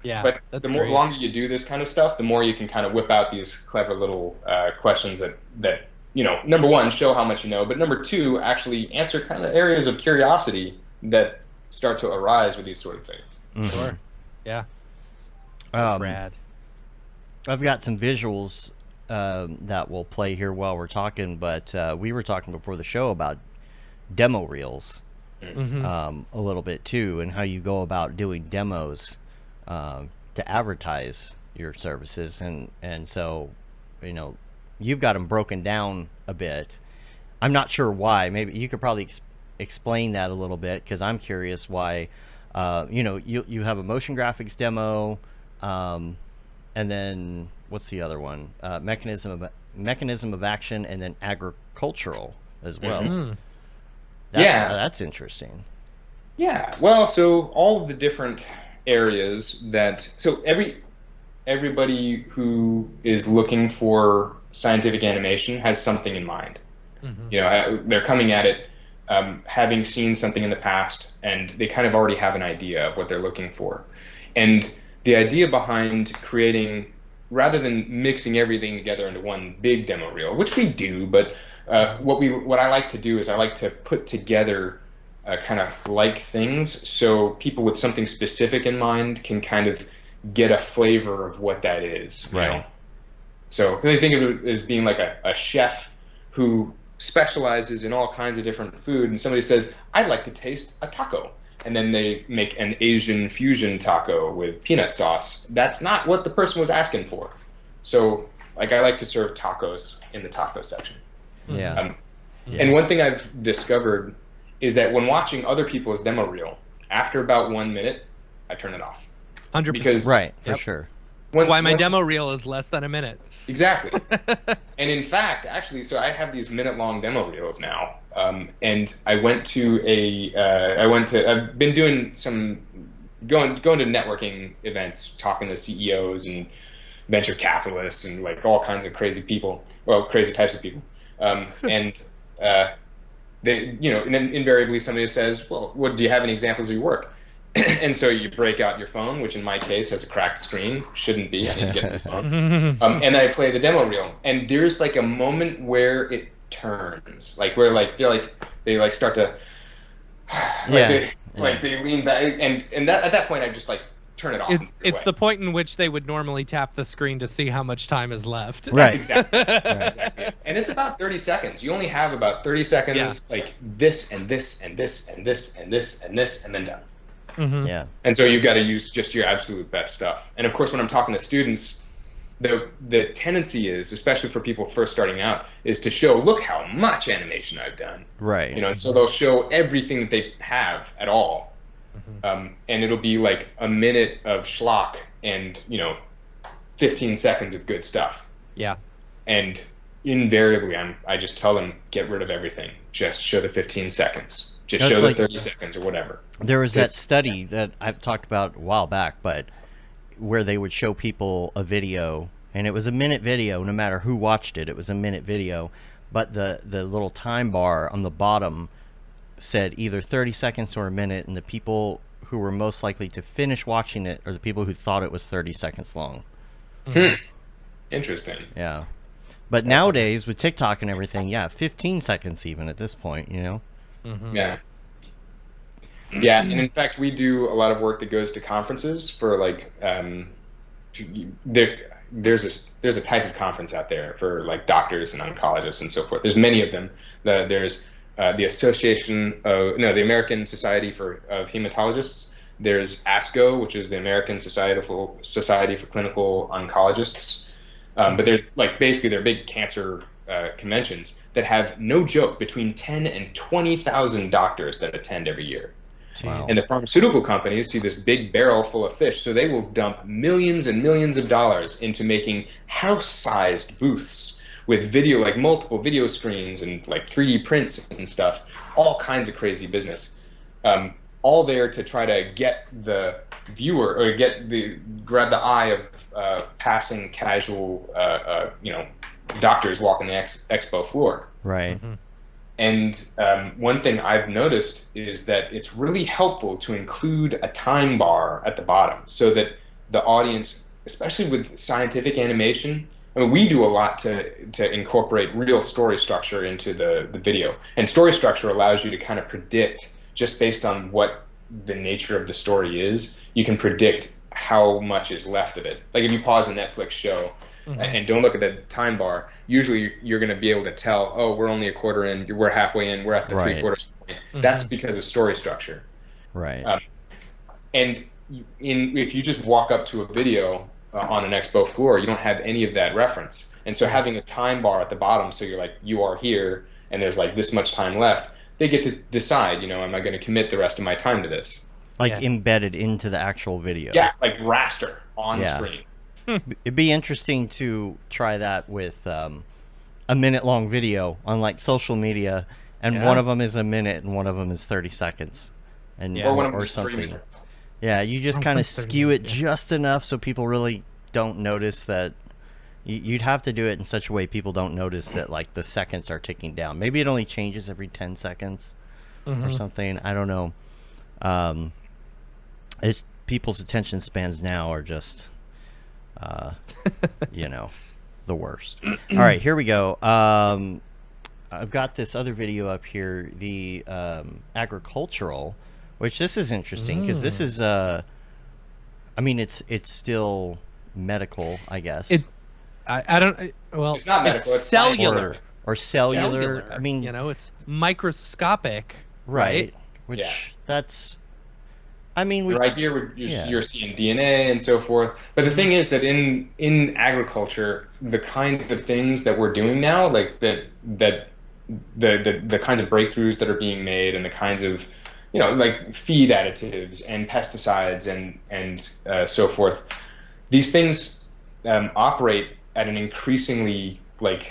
Yeah. But the longer you do this kind of stuff, the more you can kind of whip out these clever little questions that number one, show how much you know, but number two, actually answer kind of areas of curiosity that start to arise with these sort of things. Sure. Yeah. That's rad. I've got some visuals that will play here while we're talking, but we were talking before the show about demo reels a little bit too, and how you go about doing demos to advertise your services, and so you've got them broken down a bit. I'm not sure why. Maybe you could probably explain that a little bit, because I'm curious why. You have a motion graphics demo, and then what's the other one? Mechanism of action, and then agricultural as well. That's interesting. Yeah. Well, so all of the different areas everybody who is looking for scientific animation has something in mind. They're coming at it having seen something in the past, and they kind of already have an idea of what they're looking for. And the idea behind creating, rather than mixing everything together into one big demo reel, which we do, but what I like to do is I like to put together kind of like things, so people with something specific in mind can kind of get a flavor of what that is. Right. So they think of it as being like a chef who specializes in all kinds of different food, and somebody says, I'd like to taste a taco. And then they make an Asian fusion taco with peanut sauce. That's not what the person was asking for. So I like to serve tacos in the taco section. Yeah. And one thing I've discovered is that when watching other people's demo reel, after about 1 minute, I turn it off. 100%. Because for sure. That's why my demo reel is less than a minute. Exactly. And in fact, actually, so I have these minute-long demo reels now, and I've been doing going to networking events, talking to CEOs and venture capitalists and like all kinds of crazy types of people, and they, and then invariably somebody says, well, do you have any examples of your work? And so you break out your phone, which in my case has a cracked screen. Shouldn't be. I need to get a new phone. And I play the demo reel, and there's like a moment where it turns, like where they start to they lean back, and that at that point I just like turn it off. It's the point in which they would normally tap the screen to see how much time is left. Right. That's exactly it. And it's about 30 seconds. You only have about 30 seconds, like this and this and this and this and this and this, and then done. Yeah. And so you've got to use just your absolute best stuff. And of course, when I'm talking to students, the tendency is, especially for people first starting out, is to show, look how much animation I've done. Right. And so they'll show everything that they have at all. And it'll be like a minute of schlock and 15 seconds of good stuff. Yeah. And invariably, I just tell them, get rid of everything. Just show the 15 seconds. Just show the 30 seconds or whatever. There was that study that I've talked about a while back, but where they would show people a video, and it was a minute video. No matter who watched it, it was a minute video. But the little time bar on the bottom said either 30 seconds or a minute, and the people who were most likely to finish watching it are the people who thought it was 30 seconds long. Interesting. Yeah. But nowadays, with TikTok and everything, 15 seconds even at this point, Yeah. Yeah, and in fact, we do a lot of work that goes to conferences for like there's a type of conference out there for like doctors and oncologists and so forth. There's many of them. There's the American Society of Hematologists. There's ASCO, which is the American Society for Clinical Oncologists. But there's basically they're big cancer conventions that have, no joke, between 10 and 20,000 doctors that attend every year. Wow. And the pharmaceutical companies see this big barrel full of fish, so they will dump millions and millions of dollars into making house-sized booths with video, like multiple video screens and like 3D prints and stuff, all kinds of crazy business, all there to try to get the viewer or grab the eye of passing casual, doctors walking the expo floor. Right. And one thing I've noticed is that it's really helpful to include a time bar at the bottom so that the audience, especially with scientific animation, we do a lot to incorporate real story structure into the video. And story structure allows you to kind of predict, just based on what the nature of the story is, you can predict how much is left of it. Like if you pause a Netflix show and don't look at the time bar, usually you're going to be able to tell, oh, we're only a quarter in, we're halfway in, we're at the Right. 3/4 point. That's because of story structure. Right. And if you just walk up to a video on an expo floor, you don't have any of that reference. And so having a time bar at the bottom, so you're like, you are here, and there's like this much time left, they get to decide, am I going to commit the rest of my time to this? Like embedded into the actual video. Yeah, like raster on screen. It'd be interesting to try that with a minute-long video on like social media, and one of them is a minute and one of them is 30 seconds, and or one of them or is 3 something. minutes. Yeah, you just kind of skew it just enough so people really don't notice that. You'd have to do it in such a way people don't notice that like the seconds are ticking down. Maybe it only changes every 10 seconds or something. I don't know. It's people's attention spans now are just, the worst. All right, here we go. I've got this other video up here, the agricultural, which this is interesting because this is, it's still medical, I guess. I don't. Well, it's not medical. It's cellular or cellular. I mean, it's microscopic, right? Which that's. I mean, right here you're seeing DNA and so forth. But the thing is that in agriculture, the kinds of things that we're doing now, like the kinds of breakthroughs that are being made, and the kinds of like feed additives and pesticides and so forth, these things operate at an increasingly like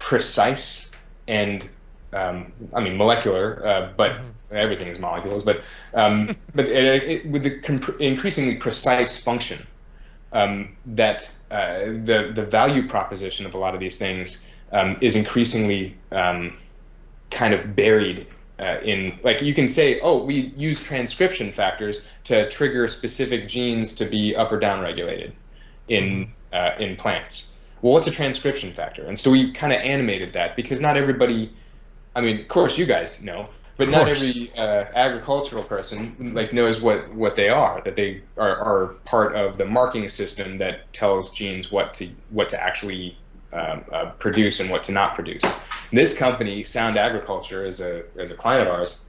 precise and molecular, but everything is molecules, but with the increasingly precise function that the value proposition of a lot of these things is increasingly kind of buried in, like, you can say, oh, we use transcription factors to trigger specific genes to be up or down regulated in plants. Well, what's a transcription factor? And so we kind of animated that because not everybody, of course you guys know, but not every agricultural person like knows what they are, that they are part of the marking system that tells genes what to actually produce and what to not produce. This company, Sound Agriculture, is a client of ours.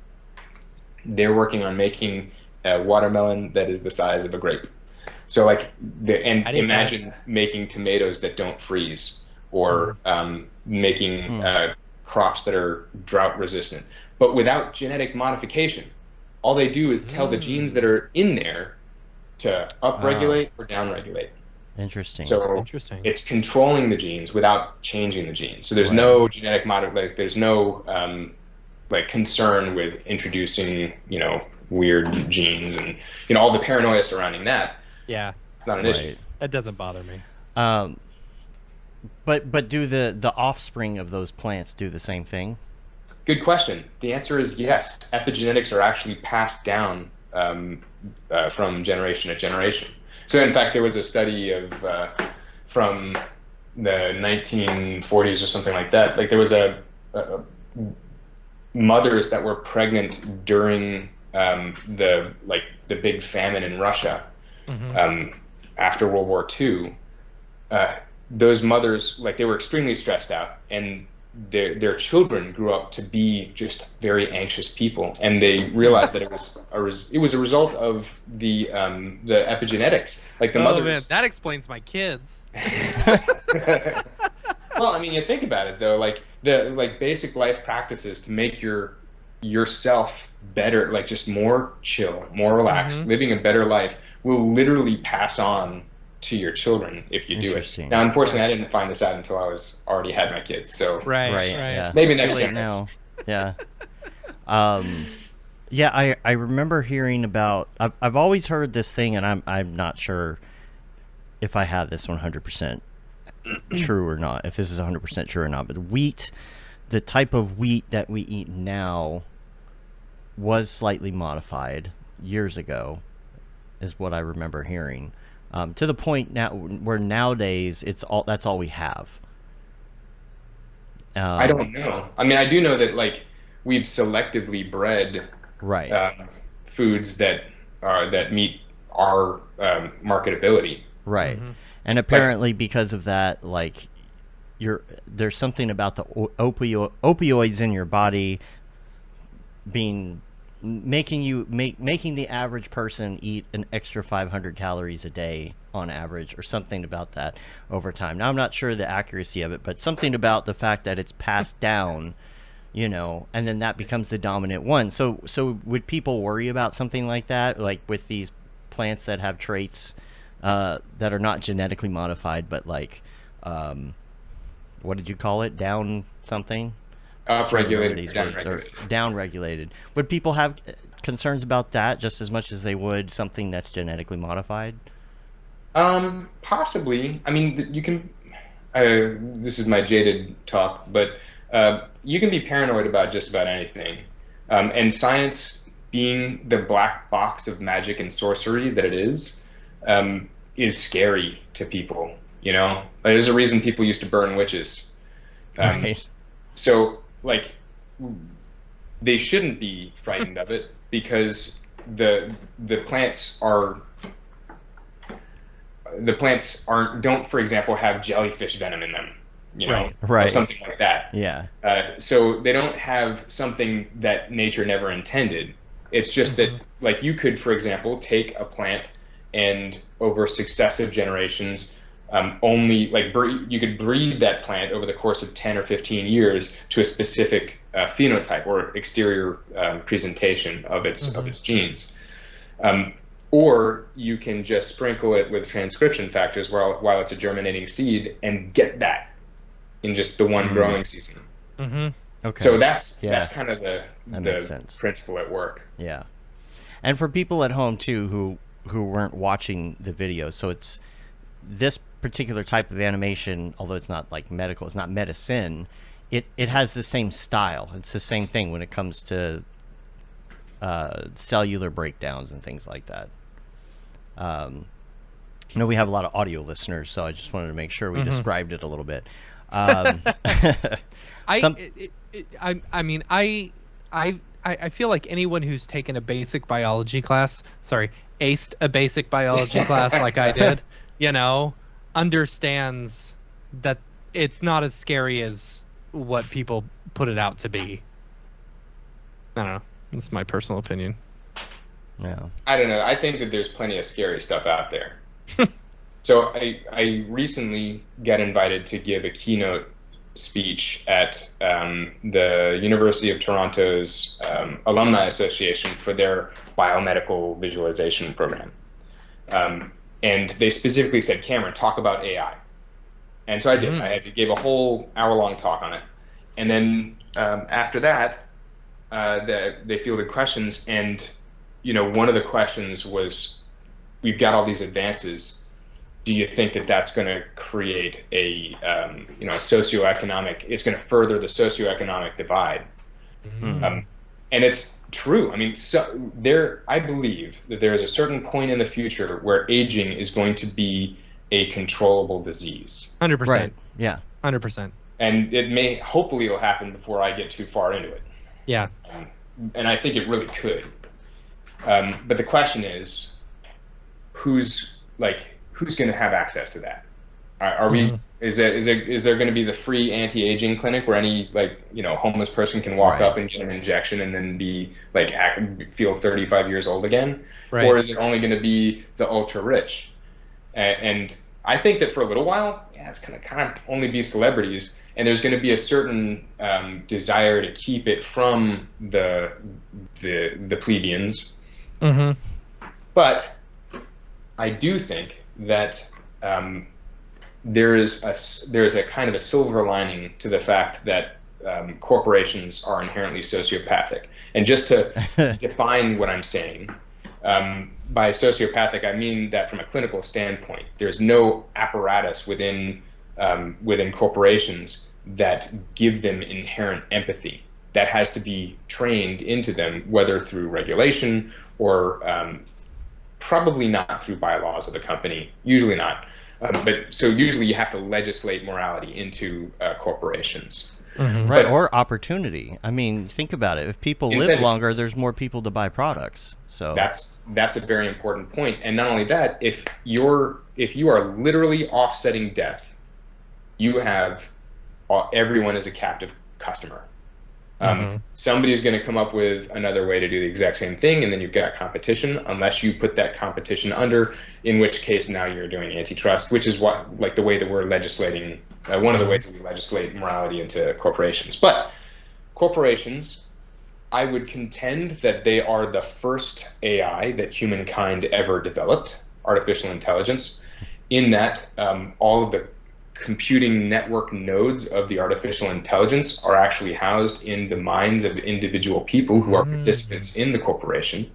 They're working on making a watermelon that is the size of a grape. So imagine making tomatoes that don't freeze, or making crops that are drought resistant, but without genetic modification. All they do is tell the genes that are in there to upregulate or downregulate. Interesting. So it's controlling the genes without changing the genes. So there's no genetic there's no concern with introducing weird genes and all the paranoia surrounding that. Yeah, it's not an issue. That doesn't bother me. But do the offspring of those plants do the same thing? Good question. The answer is yes. Epigenetics are actually passed down from generation to generation. So in fact, there was a study of from the 1940s or something like that. Like there was a mothers that were pregnant during the big famine in Russia after World War II. Those mothers, they were extremely stressed out, and their children grew up to be just very anxious people, and they realized that it was a result of the epigenetics. Like the mothers. Man, that explains my kids. Well, you think about it though, the basic life practices to make yourself better, just more chill, more relaxed, living a better life, will literally pass on to your children if you do it. Now, unfortunately, I didn't find this out until I already had my kids. So right. Yeah. Maybe next year. Now, yeah. Yeah. I remember hearing about. I've always heard this thing, and I'm not sure if I have this 100% true or not. If this is 100% true or not, but wheat, the type of wheat that we eat now, was slightly modified years ago, is what I remember hearing. To the point now where nowadays that's all we have. I don't know. I do know that we've selectively bred foods that meet our marketability. Right. And apparently because of that, like, there's something about the opioids in your body making the average person eat an extra 500 calories a day on average, or something about that over time. Now, I'm not sure the accuracy of it, but something about the fact that it's passed down, you know, and then that becomes the dominant one. So would people worry about something like that, like with these plants that have traits that are not genetically modified, but like, what did you call it? Down something? Upregulated, downregulated. Would people have concerns about that just as much as they would something that's genetically modified? Possibly. I mean, you can. This is my jaded talk, but you can be paranoid about just about anything. And science, being the black box of magic and sorcery that it is scary to people. You know, there's a reason people used to burn witches. Right. So, like, they shouldn't be frightened of it, because the plants don't, for example, have jellyfish venom in them, you know, right. or something like that. Yeah. So they don't have something that nature never intended. It's just that, like, you could, for example, take a plant and over successive generations, you could breed that plant over the course of 10 or 15 years to a specific phenotype or exterior presentation of its genes. Or you can just sprinkle it with transcription factors while it's a germinating seed and get that in just the one growing season. Okay. So that's kind of the principle at work. Yeah. And for people at home too who weren't watching the video, so it's this particular type of animation, although it's not like medical, it's not medicine, it has the same style. It's the same thing when it comes to cellular breakdowns and things like that. I know we have a lot of audio listeners, so I just wanted to make sure we described it a little bit. I feel like anyone who's taken a basic biology class, aced a basic biology class like I did, you know, understands that it's not as scary as what people put it out to be. I don't know. That's my personal opinion. Yeah. I don't know. I think that there's plenty of scary stuff out there. So I recently got invited to give a keynote speech at the University of Toronto's Alumni Association for their biomedical visualization program. And they specifically said, Cameron, talk about AI. And so I did. I gave a whole hour-long talk on it. And then after that, they fielded questions. And, you know, one of the questions was, we've got all these advances. Do you think that that's going to create a socioeconomic, it's going to further the socioeconomic divide? And it's true. I mean, I believe that there is a certain point in the future where aging is going to be a controllable disease. 100%. Right. Yeah. 100%. And hopefully it'll happen before I get too far into it. Yeah. And I think it really could. But the question is, who's going to have access to that? Are we? Is there going to be the free anti-aging clinic where any homeless person can walk up and get an injection and then be feel 35 years old again? Right. Or is it only going to be the ultra rich? And I think that for a little while, it's going to kind of only be celebrities, and there's going to be a certain desire to keep it from the plebeians. But I do think that there's a kind of a silver lining to the fact that corporations are inherently sociopathic. And just to define what I'm saying, by sociopathic, I mean that from a clinical standpoint, there's no apparatus within corporations that give them inherent empathy. That has to be trained into them, whether through regulation or probably not through bylaws of the company, usually not. But so usually you have to legislate morality into corporations. Mhm. Right, But or opportunity. I mean, think about it. If people live Incentive. longer, there's more people to buy products. So that's a very important point. And not only that, if you are literally offsetting death, you have everyone as a captive customer. Somebody's going to come up with another way to do the exact same thing, and then you've got competition, unless you put that competition under, in which case now you're doing antitrust, which is what, like, the way that we're legislating, one of the ways that we legislate morality into corporations. But corporations, I would contend that they are the first AI that humankind ever developed, artificial intelligence, in that all of the computing network nodes of the artificial intelligence are actually housed in the minds of individual people who are participants in the corporation.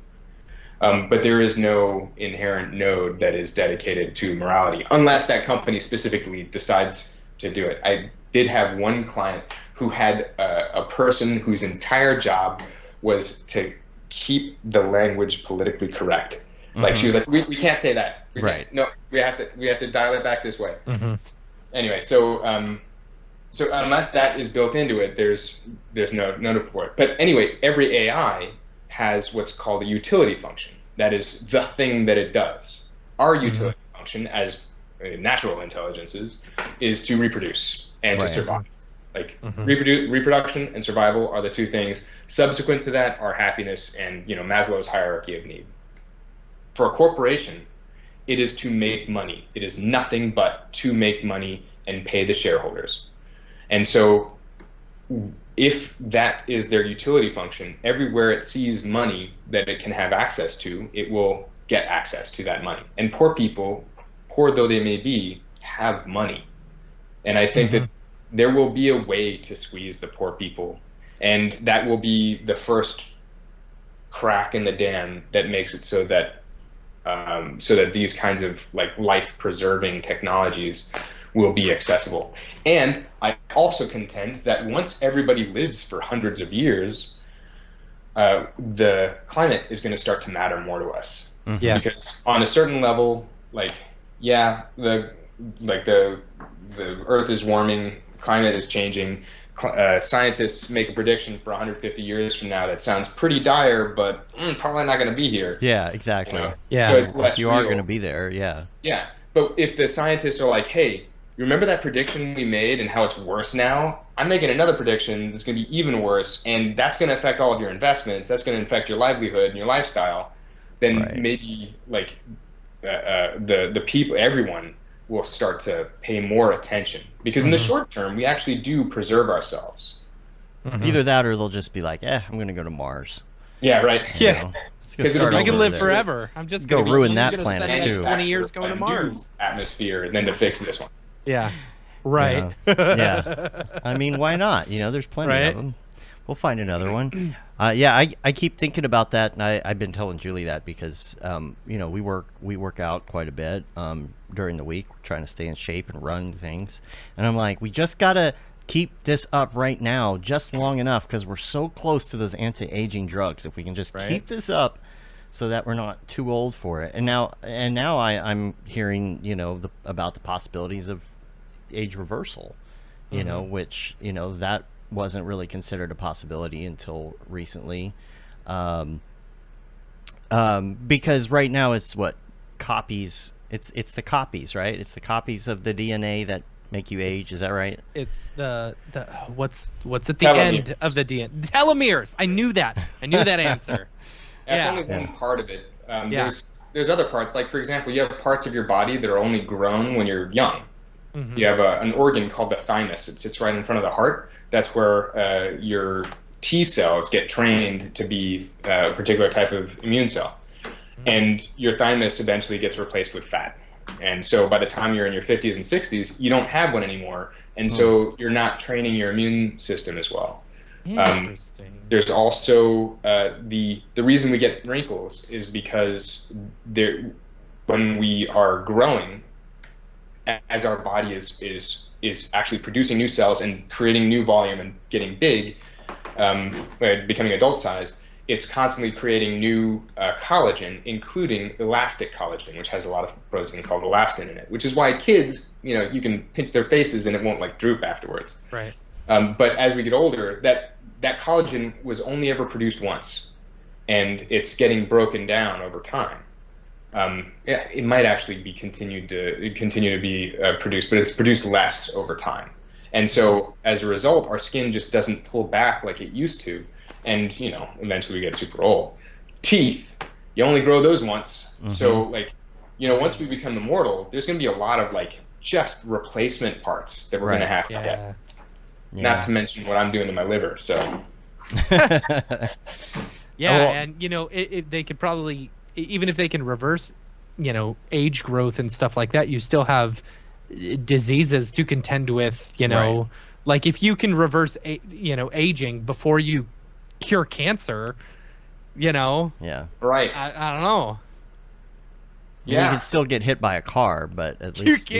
But there is no inherent node that is dedicated to morality, unless that company specifically decides to do it. I did have one client who had a person whose entire job was to keep the language politically correct. Like, she was like, we can't say that. Right. No, we have to dial it back this way. Anyway, so unless that is built into it, there's no none for it. But anyway, every AI has what's called a utility function. That is the thing that it does. Our utility function, as natural intelligences, is to reproduce and to survive. Like, reproduction and survival are the two things. Subsequent to that are happiness and, Maslow's hierarchy of need. For a corporation, it is to make money. It is nothing but to make money and pay the shareholders. And so if that is their utility function, everywhere it sees money that it can have access to, it will get access to that money. And poor people, poor though they may be, have money. And I think that there will be a way to squeeze the poor people. And that will be the first crack in the dam that makes it so that these kinds of, like, life-preserving technologies will be accessible. And I also contend that once everybody lives for hundreds of years, the climate is going to start to matter more to us. Yeah. Because on a certain level, the Earth is warming, climate is changing. Scientists make a prediction for 150 years from now that sounds pretty dire, but probably not going to be here. Yeah, exactly. Yeah. So it's less you are real. going to be there, yeah. Yeah, but if the scientists are like, hey, you remember that prediction we made and how it's worse now? I'm making another prediction that's going to be even worse, and that's going to affect all of your investments. That's going to affect your livelihood and your lifestyle. Then maybe, the people, everyone, will start to pay more attention, because in the short term we actually do preserve ourselves. Either that, or they'll just be like, I'm going to go to Mars. Yeah, right. Because I can live forever. I'm just go gonna ruin I'm that gonna planet spend too. Like 20 years going to Mars. Atmosphere, and then to fix this one. Yeah. Right. Yeah. I mean, why not? There's plenty of them. We'll find another one. I keep thinking about that, and I've been telling Julie that because, we work out quite a bit during the week, trying to stay in shape and run things. And I'm like, we just got to keep this up right now just long enough, because we're so close to those anti-aging drugs. If we can just keep this up so that we're not too old for it. And now I'm hearing, about the possibilities of age reversal, which, that wasn't really considered a possibility until recently, because right now it's copies. It's the copies, right? It's the copies of the DNA that make you age. Is that right? It's the what's at the end of the DNA? Telomeres. I knew that answer. That's only one part of it. There's other parts. Like, for example, you have parts of your body that are only grown when you're young. You have an organ called the thymus. It sits right in front of the heart. That's where your T cells get trained to be a particular type of immune cell. And your thymus eventually gets replaced with fat. And so by the time you're in your 50s and 60s, you don't have one anymore. And so you're not training your immune system as well. Interesting. There's also the reason we get wrinkles is because when we are growing, as our body is actually producing new cells and creating new volume and getting big, becoming adult sized, it's constantly creating new collagen, including elastic collagen, which has a lot of protein called elastin in it, which is why kids, you can pinch their faces and it won't droop afterwards. Right. But as we get older, that collagen was only ever produced once, and it's getting broken down over time. It might actually be continue to be produced, but it's produced less over time. And so as a result, our skin just doesn't pull back like it used to, and eventually we get super old. Teeth, you only grow those once. So like, once we become immortal, there's going to be a lot of like just replacement parts that we're going to have to get. Yeah. Not to mention what I'm doing to my liver. So and they could probably, even if they can reverse age growth and stuff like that, you still have diseases to contend with. Like if you can reverse aging before you cure cancer, right, I don't know. You can still get hit by a car, but at least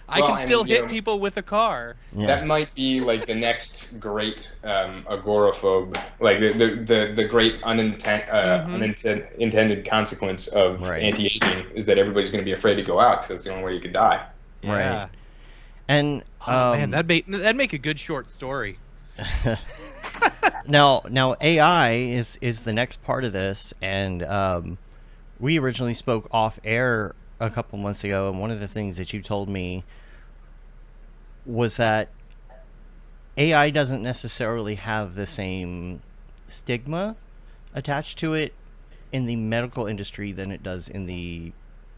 I can still hit people with a car. That might be like the next great agoraphobe, like the great unintended consequence of anti-aging is that everybody's going to be afraid to go out because that's the only way you could die. Right. And man, that'd make a good short story. Now AI is the next part of this, and we originally spoke off air a couple months ago, and one of the things that you told me was that AI doesn't necessarily have the same stigma attached to it in the medical industry than it does in the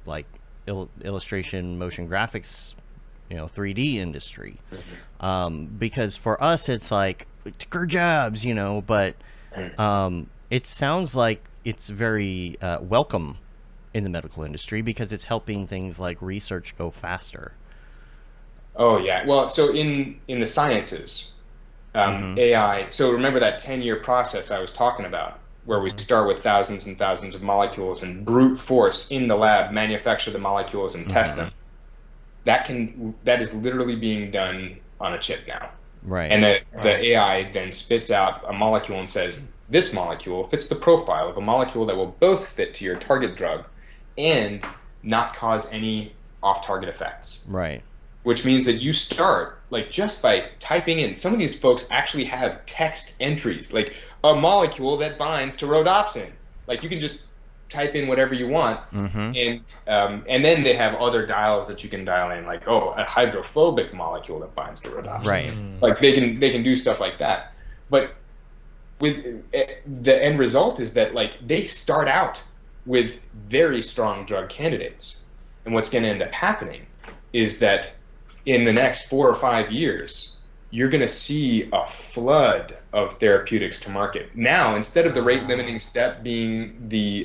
like illustration, motion graphics, 3D industry. Because for us it's like good jobs, but it sounds like it's very welcome in the medical industry because it's helping things like research go faster. Oh yeah, well, so in the sciences, AI. So remember that 10-year process I was talking about, where we start with thousands and thousands of molecules and brute force in the lab manufacture the molecules and test them. That is literally being done on a chip now. Right. And the AI then spits out a molecule and says, this molecule fits the profile of a molecule that will both fit to your target drug and not cause any off-target effects. Right. Which means that you start, like, just by typing in, some of these folks actually have text entries, like a molecule that binds to rhodopsin. Like, you can just type in whatever you want, and then they have other dials that you can dial in, like, a hydrophobic molecule that binds to rhodopsin. Right. Like, they can do stuff like that. But with the end result is that, like, they start out with very strong drug candidates. And what's going to end up happening is that in the next 4 or 5 years, you're going to see a flood of therapeutics to market. Now, instead of the rate-limiting step being the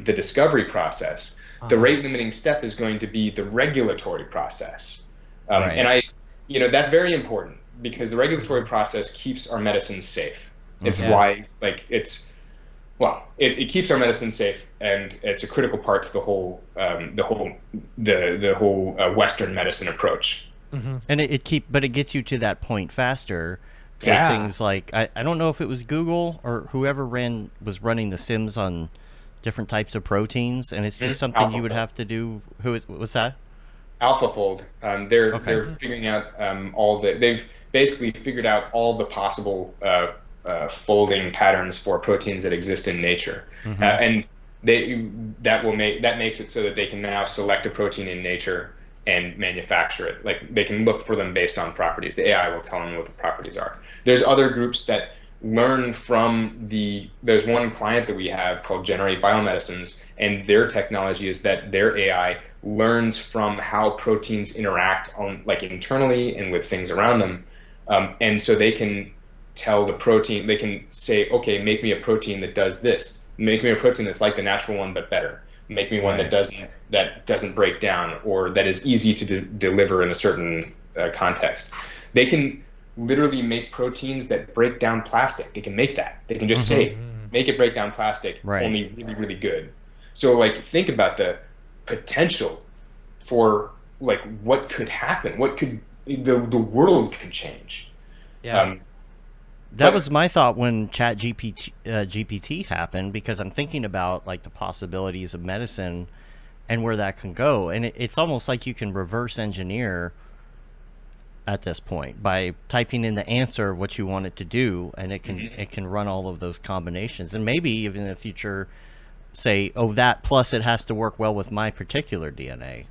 discovery process, the rate-limiting step is going to be the regulatory process. And that's very important because the regulatory process keeps our medicines safe. It's why, like, it keeps our medicine safe, and it's a critical part to the whole Western medicine approach. And it gets you to that point faster. Yeah. Things like I don't know if it was Google or whoever was running the Sims on different types of proteins, and it's just something you would have to do. What's that? AlphaFold. They're figuring out they've basically figured out all the possible folding patterns for proteins that exist in nature, and that makes it so that they can now select a protein in nature and manufacture it. Like, they can look for them based on properties. The AI will tell them what the properties are. There's other groups that learn from there's one client that we have called Generate Biomedicines, and their technology is that their AI learns from how proteins interact internally and with things around them. And so they can tell the protein, they can say, okay, make me a protein that does this. Make me a protein that's like the natural one, but better. Make me one that doesn't break down, or that is easy to deliver in a certain context. They can literally make proteins that break down plastic. They can make that. They can just say, make it break down plastic, only really, really good. So, like, think about the potential for, like, what could happen. What could the world could change. Yeah. That was my thought when GPT happened, because I'm thinking about, like, the possibilities of medicine and where that can go. And it's almost like you can reverse engineer at this point by typing in the answer of what you want it to do, and it can run all of those combinations, and maybe even in the future say, oh, that plus it has to work well with my particular DNA.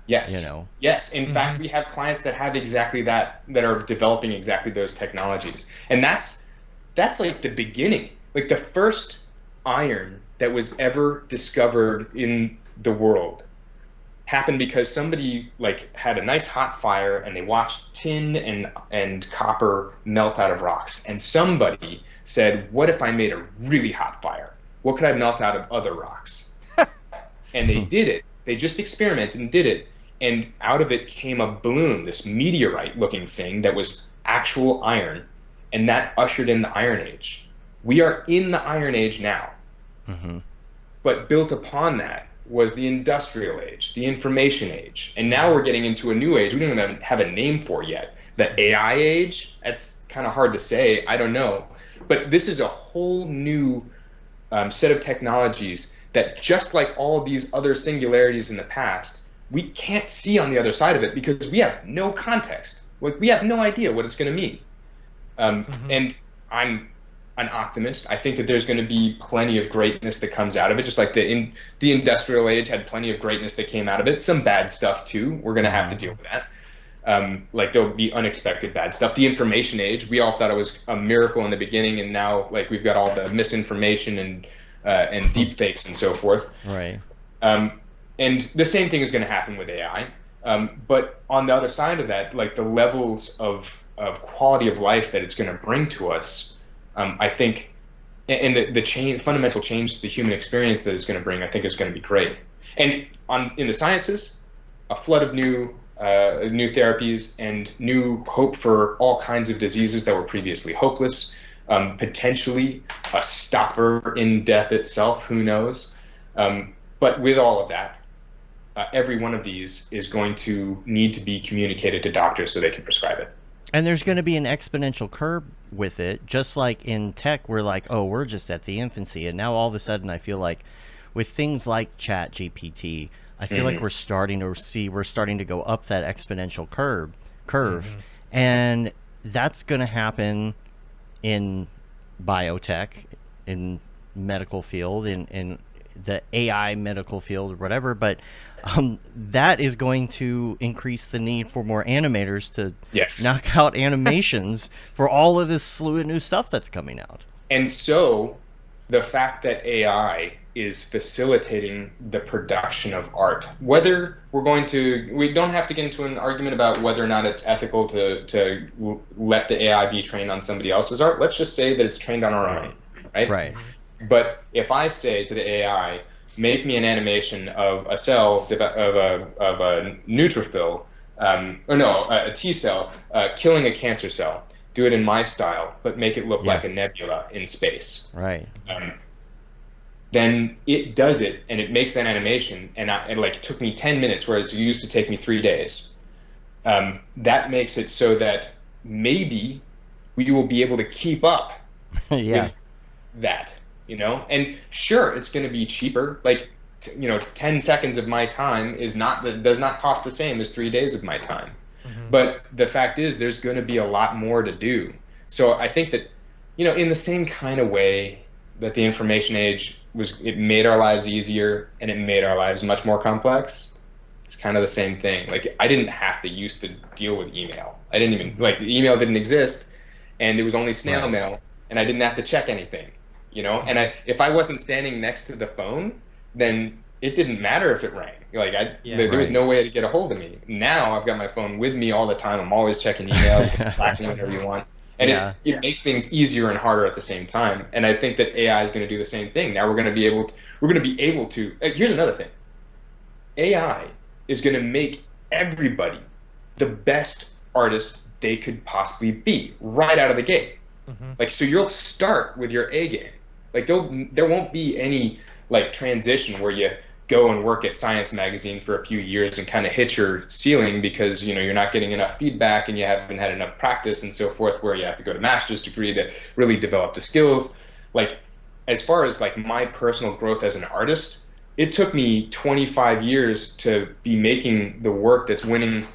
Yes. You know. Yes. In fact, we have clients that have exactly that are developing exactly those technologies. And that's like the beginning. Like the first iron that was ever discovered in the world happened because somebody like had a nice hot fire and they watched tin and copper melt out of rocks. And somebody said, what if I made a really hot fire? What could I melt out of other rocks? And they did it. They just experimented and did it. And out of it came a balloon, this meteorite-looking thing that was actual iron, and that ushered in the Iron Age. We are in the Iron Age now. But built upon that was the Industrial Age, the Information Age. And now we're getting into a new age we don't even have a name for yet. The AI Age? That's kind of hard to say. I don't know. But this is a whole new set of technologies that, just like all of these other singularities in the past, we can't see on the other side of it because we have no context. Like, we have no idea what it's going to mean. And I'm an optimist. I think that there's going to be plenty of greatness that comes out of it, just like the Industrial Age had plenty of greatness that came out of it. Some bad stuff, too. We're going to have to deal with that. Like, there'll be unexpected bad stuff. The Information Age, we all thought it was a miracle in the beginning, and now, like, we've got all the misinformation and deep fakes and so forth. Right. And the same thing is going to happen with AI. But on the other side of that, like the levels of quality of life that it's going to bring to us, I think, and the fundamental change to the human experience that it's going to bring, I think is going to be great. And in the sciences, a flood of new therapies and new hope for all kinds of diseases that were previously hopeless, potentially a stopper in death itself, who knows? But with all of that, every one of these is going to need to be communicated to doctors so they can prescribe it. And there's going to be an exponential curve with it, just like in tech, we're like, oh, we're just at the infancy. And now all of a sudden I feel like with things like Chat GPT, I feel like we're starting to go up that exponential curve. And that's going to happen in biotech, in medical field, in the AI medical field or whatever, but that is going to increase the need for more animators to knock out animations for all of this slew of new stuff that's coming out. And so the fact that AI is facilitating the production of art, whether we don't have to get into an argument about whether or not it's ethical to let the AI be trained on somebody else's art. Let's just say that it's trained on our own, right? Right. But if I say to the AI, make me an animation of a cell of a neutrophil, a T cell killing a cancer cell, do it in my style, but make it look like a nebula in space. Right. Then it does it, and it makes that animation, and it took me 10 minutes, whereas it used to take me 3 days. That makes it so that maybe we will be able to keep up with that. And sure, it's going to be cheaper. 10 seconds of my time does not cost the same as 3 days of my time. But the fact is, there's going to be a lot more to do. So I think that, in the same kind of way that the information age it made our lives easier and it made our lives much more complex, it's kind of the same thing. Like, I didn't have to used to deal with email. I didn't even, the email didn't exist, and it was only snail mail, and I didn't have to check anything. And if I wasn't standing next to the phone, then it didn't matter if it rang. There was no way to get a hold of me. Now I've got my phone with me all the time. I'm always checking email, you can track me whenever you want. And it makes things easier and harder at the same time. And I think that AI is going to do the same thing. Now we're going to be able to. Here's another thing. AI is going to make everybody the best artist they could possibly be right out of the gate. So you'll start with your A game. There won't be any transition where you go and work at Science Magazine for a few years and kind of hit your ceiling because you're not getting enough feedback and you haven't had enough practice and so forth, where you have to go to master's degree to really develop the skills. As far as my personal growth as an artist, it took me 25 years to be making the work that's winning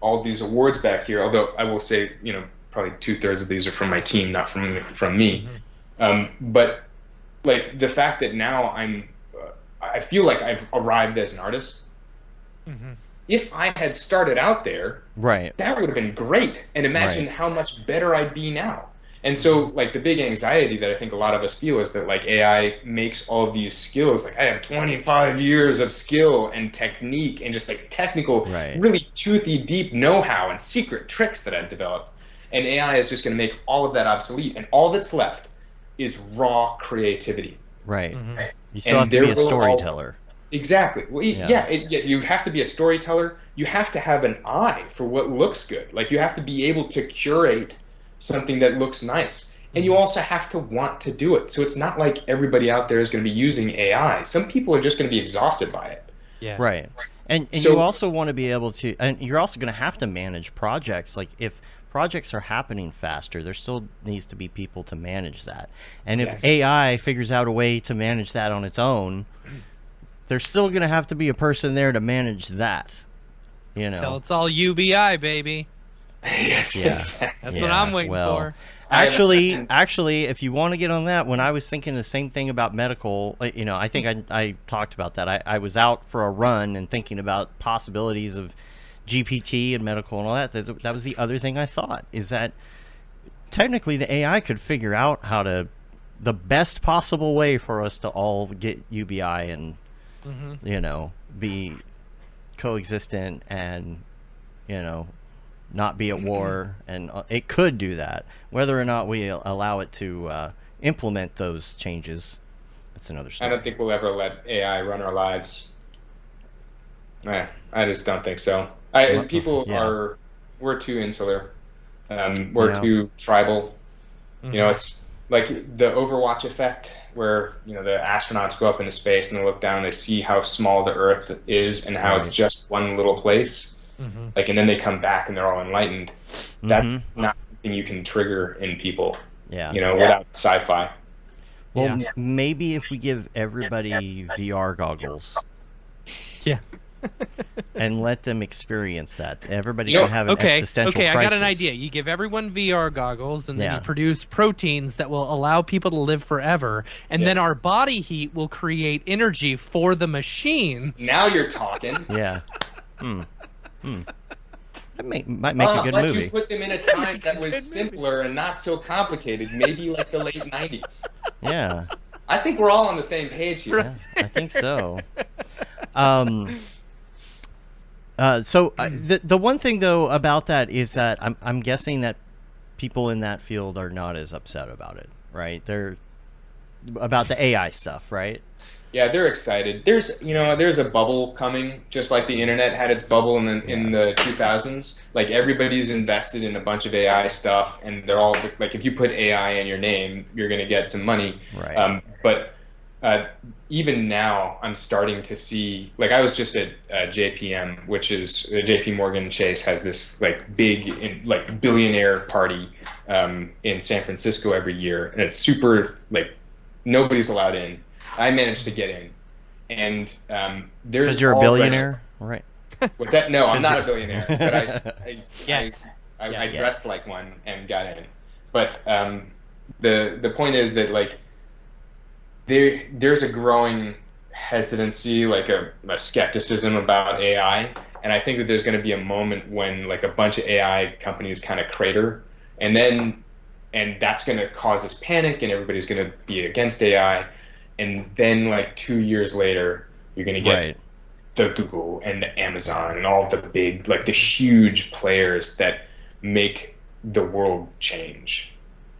all these awards back here. Although I will say, probably 2/3 of these are from my team, not from me. But like the fact that now I feel like I've arrived as an artist. If I had started out there, that would have been great. And imagine how much better I'd be now. And so like the big anxiety that I think a lot of us feel is that like AI makes all of these skills, like I have 25 years of skill and technique and just like technical, really toothy deep know-how and secret tricks that I've developed. And AI is just going to make all of that obsolete. And all that's left is raw creativity. You still have to be a storyteller. Exactly. Well, you have to be a storyteller. You have to have an eye for what looks good. Like you have to be able to curate something that looks nice. And you also have to want to do it. So it's not like everybody out there is going to be using AI. Some people are just going to be exhausted by it. And so, you also want to be able to, and you're also going to have to manage projects. Like if projects are happening faster, there still needs to be people to manage that. And if AI figures out a way to manage that on its own, there's still going to have to be a person there to manage that. Till it's all UBI, baby. Exactly. That's what I'm waiting for. Actually, if you want to get on that, when I was thinking the same thing about medical, I think I talked about that. I was out for a run and thinking about possibilities of GPT and medical and all that. That was the other thing I thought, is that technically the AI could figure out the best possible way for us to all get UBI and, be coexistent and, not be at war, and it could do that. Whether or not we allow it to implement those changes, that's another story. I don't think we'll ever let AI run our lives. I just don't think so. We're too insular. We're too tribal. It's like the Overwatch effect, where the astronauts go up into space and they look down and they see how small the Earth is and how it's just one little place. Like, and then they come back and they're all enlightened. That's not something you can trigger in people. Without sci-fi. Well, maybe if we give everybody VR goggles. And let them experience that. Everybody can have an existential crisis. I got an idea. You give everyone VR goggles, and then you produce proteins that will allow people to live forever, and then our body heat will create energy for the machine. Now you're talking. That might make a good movie. You put them in a time that was simpler and not so complicated, maybe like the late 90s. I think we're all on the same page here. I think so. The one thing though about that is that I'm guessing that people in that field are not as upset about it, right? They're about the AI stuff, right? Yeah, they're excited. There's a bubble coming, just like the internet had its bubble in the 2000s. Like everybody's invested in a bunch of AI stuff, and they're all like, if you put AI in your name, you're going to get some money. But even now, I'm starting to see, like I was just at JPM, which is JP Morgan Chase has this like big billionaire party in San Francisco every year, and it's super like nobody's allowed in. I managed to get in, and there's because you're a billionaire, right? What's that? No, I'm not a billionaire, but I dressed like one and got in. But the point is that like there's a growing hesitancy, like a skepticism about AI, and I think that there's going to be a moment when like a bunch of AI companies kind of crater, and that's going to cause this panic, and everybody's going to be against AI. And then, like 2 years later, you're going to get the Google and the Amazon and all of the big, like the huge players that make the world change.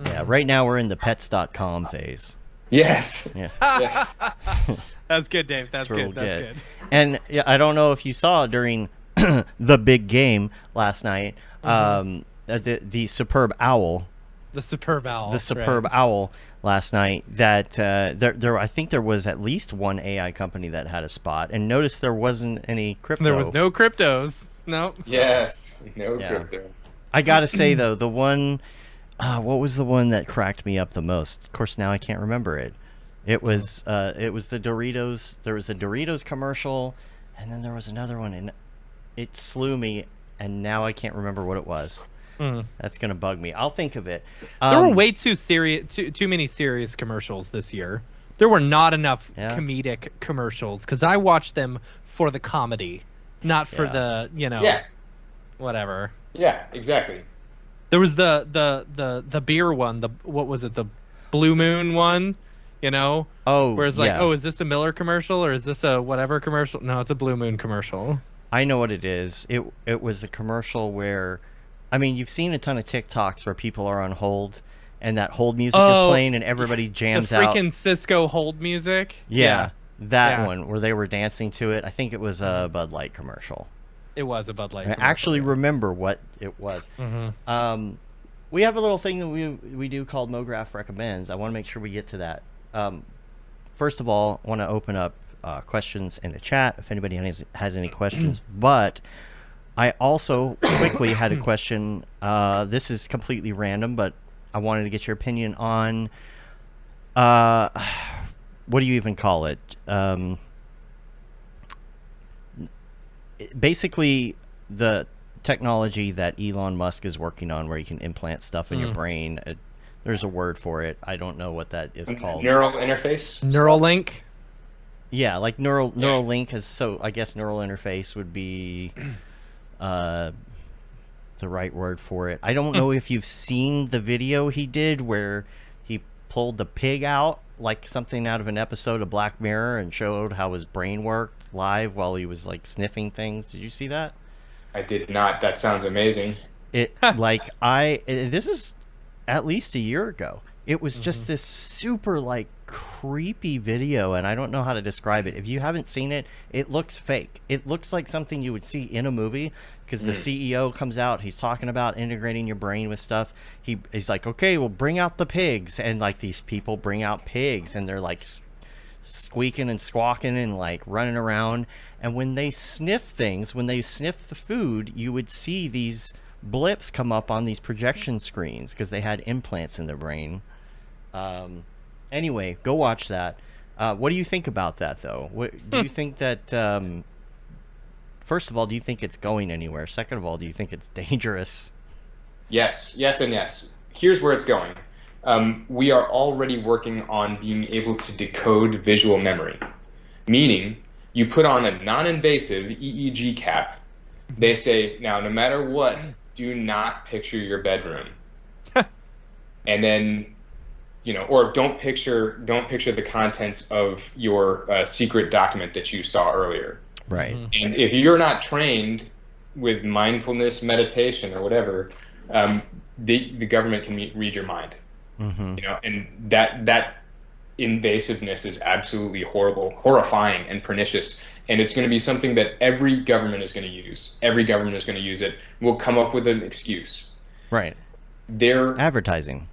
Yeah, right now we're in the pets.com phase. Yes. Yes. That's good, Dave. That's good. And I don't know if you saw during the big game last night, the superb owl. The superb owl last night, that there I think there was at least one AI company that had a spot, and notice there wasn't any crypto. There was no cryptos. No. Yes, no crypto. I gotta say though, the one, what was the one that cracked me up the most? Of course, now I can't remember it. It was the Doritos. There was a Doritos commercial, and then there was another one, and it slew me and now I can't remember what it was. That's gonna bug me. I'll think of it. There were way too many serious commercials this year. There were not enough comedic commercials because I watched them for the comedy, not for the whatever. Yeah, exactly. There was the beer one. What was it? The Blue Moon one. Where it's like, oh, is this a Miller commercial or is this a whatever commercial? No, it's a Blue Moon commercial. I know what it is. It was the commercial where, I mean, you've seen a ton of TikToks where people are on hold and that hold music is playing and everybody jams the out. Freaking Cisco hold music. Yeah, that one where they were dancing to it. I think it was a Bud Light commercial. It was a Bud Light commercial. I actually remember what it was. We have a little thing that we do called Mograph Recommends. I want to make sure we get to that. First of all, I want to open up questions in the chat if anybody has any questions. But I also quickly had a question. This is completely random, but I wanted to get your opinion on what do you even call it? Basically, the technology that Elon Musk is working on where you can implant stuff in your brain. There's a word for it. I don't know what that is called. Neural interface? Neuralink? Yeah, like Neuralink is, so I guess neural interface would be the right word for it. I don't know if you've seen the video he did where he pulled the pig out, like something out of an episode of Black Mirror, and showed how his brain worked live while he was like sniffing things. Did you see that? I did not. That sounds amazing. This is at least a year ago. It was just this super like creepy video, and I don't know how to describe it. If you haven't seen it, it looks fake. It looks like something you would see in a movie, because the CEO comes out, he's talking about integrating your brain with stuff. He's like, okay, well, bring out the pigs, and like these people bring out pigs, and they're like squeaking and squawking and like running around, and when they sniff things, when they sniff the food, you would see these blips come up on these projection screens because they had implants in their brain. Anyway, go watch that. What do you think about that, though? Do you think that, first of all, do you think it's going anywhere? Second of all, do you think it's dangerous? Yes, and yes. Here's where it's going. We are already working on being able to decode visual memory, meaning you put on a non-invasive EEG cap. They say, now, no matter what, do not picture your bedroom. And then, or don't picture the contents of your secret document that you saw earlier. Right. And if you're not trained with mindfulness meditation or whatever, the government can read your mind. And that invasiveness is absolutely horrifying and pernicious. And it's going to be something that every government is going to use. Every government is going to use it. We'll come up with an excuse. Right. They're advertising.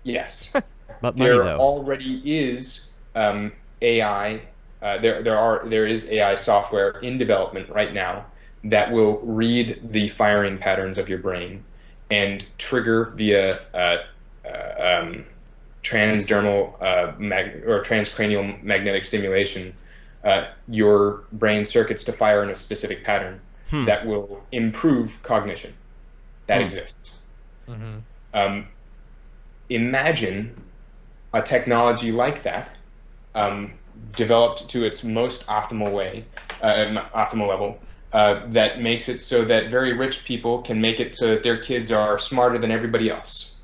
Yes. But money, there though. already is AI. There is AI software in development right now that will read the firing patterns of your brain and trigger via transdermal or transcranial magnetic stimulation your brain circuits to fire in a specific pattern that will improve cognition. That exists. Imagine a technology like that developed to its most optimal level that makes it so that very rich people can make it so that their kids are smarter than everybody else,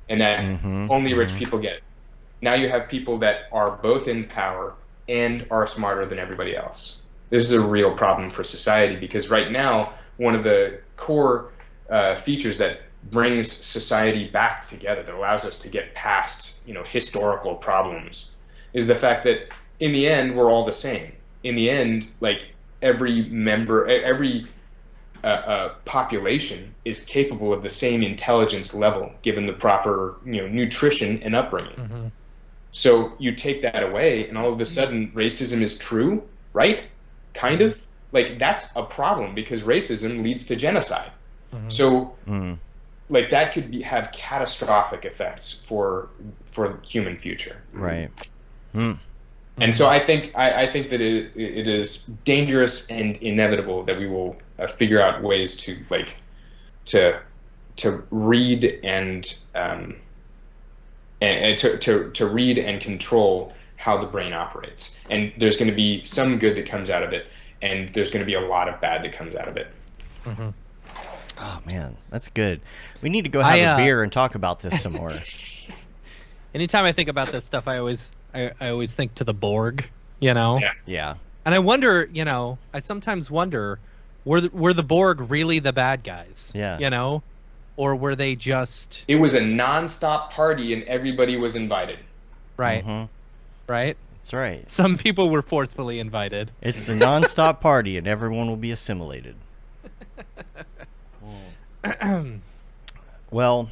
and that only rich people get it. Now you have people that are both in power and are smarter than everybody else. This is a real problem for society, because right now one of the core features that brings society back together, that allows us to get past historical problems, is the fact that in the end we're all the same. In the end, like every population is capable of the same intelligence level given the proper nutrition and upbringing. So you take that away, and all of a sudden racism is true, right? Kind of. Like, that's a problem, because racism leads to genocide. So like that could have catastrophic effects for the human future. Right. And so I think that it is dangerous and inevitable that we will figure out ways to to read and to read and control how the brain operates. And there's going to be some good that comes out of it, and there's going to be a lot of bad that comes out of it. Mm-hmm. Oh man, that's good. We need to go have a beer and talk about this some more. Anytime I think about this stuff, I always think to the Borg, you know? Yeah. And I wonder, you know, I sometimes wonder, were the Borg really the bad guys? Yeah. You know? Or were they just... It was a non-stop party and everybody was invited. Right. Mm-hmm. Right? That's right. Some people were forcefully invited. It's a non-stop party and everyone will be assimilated. Well,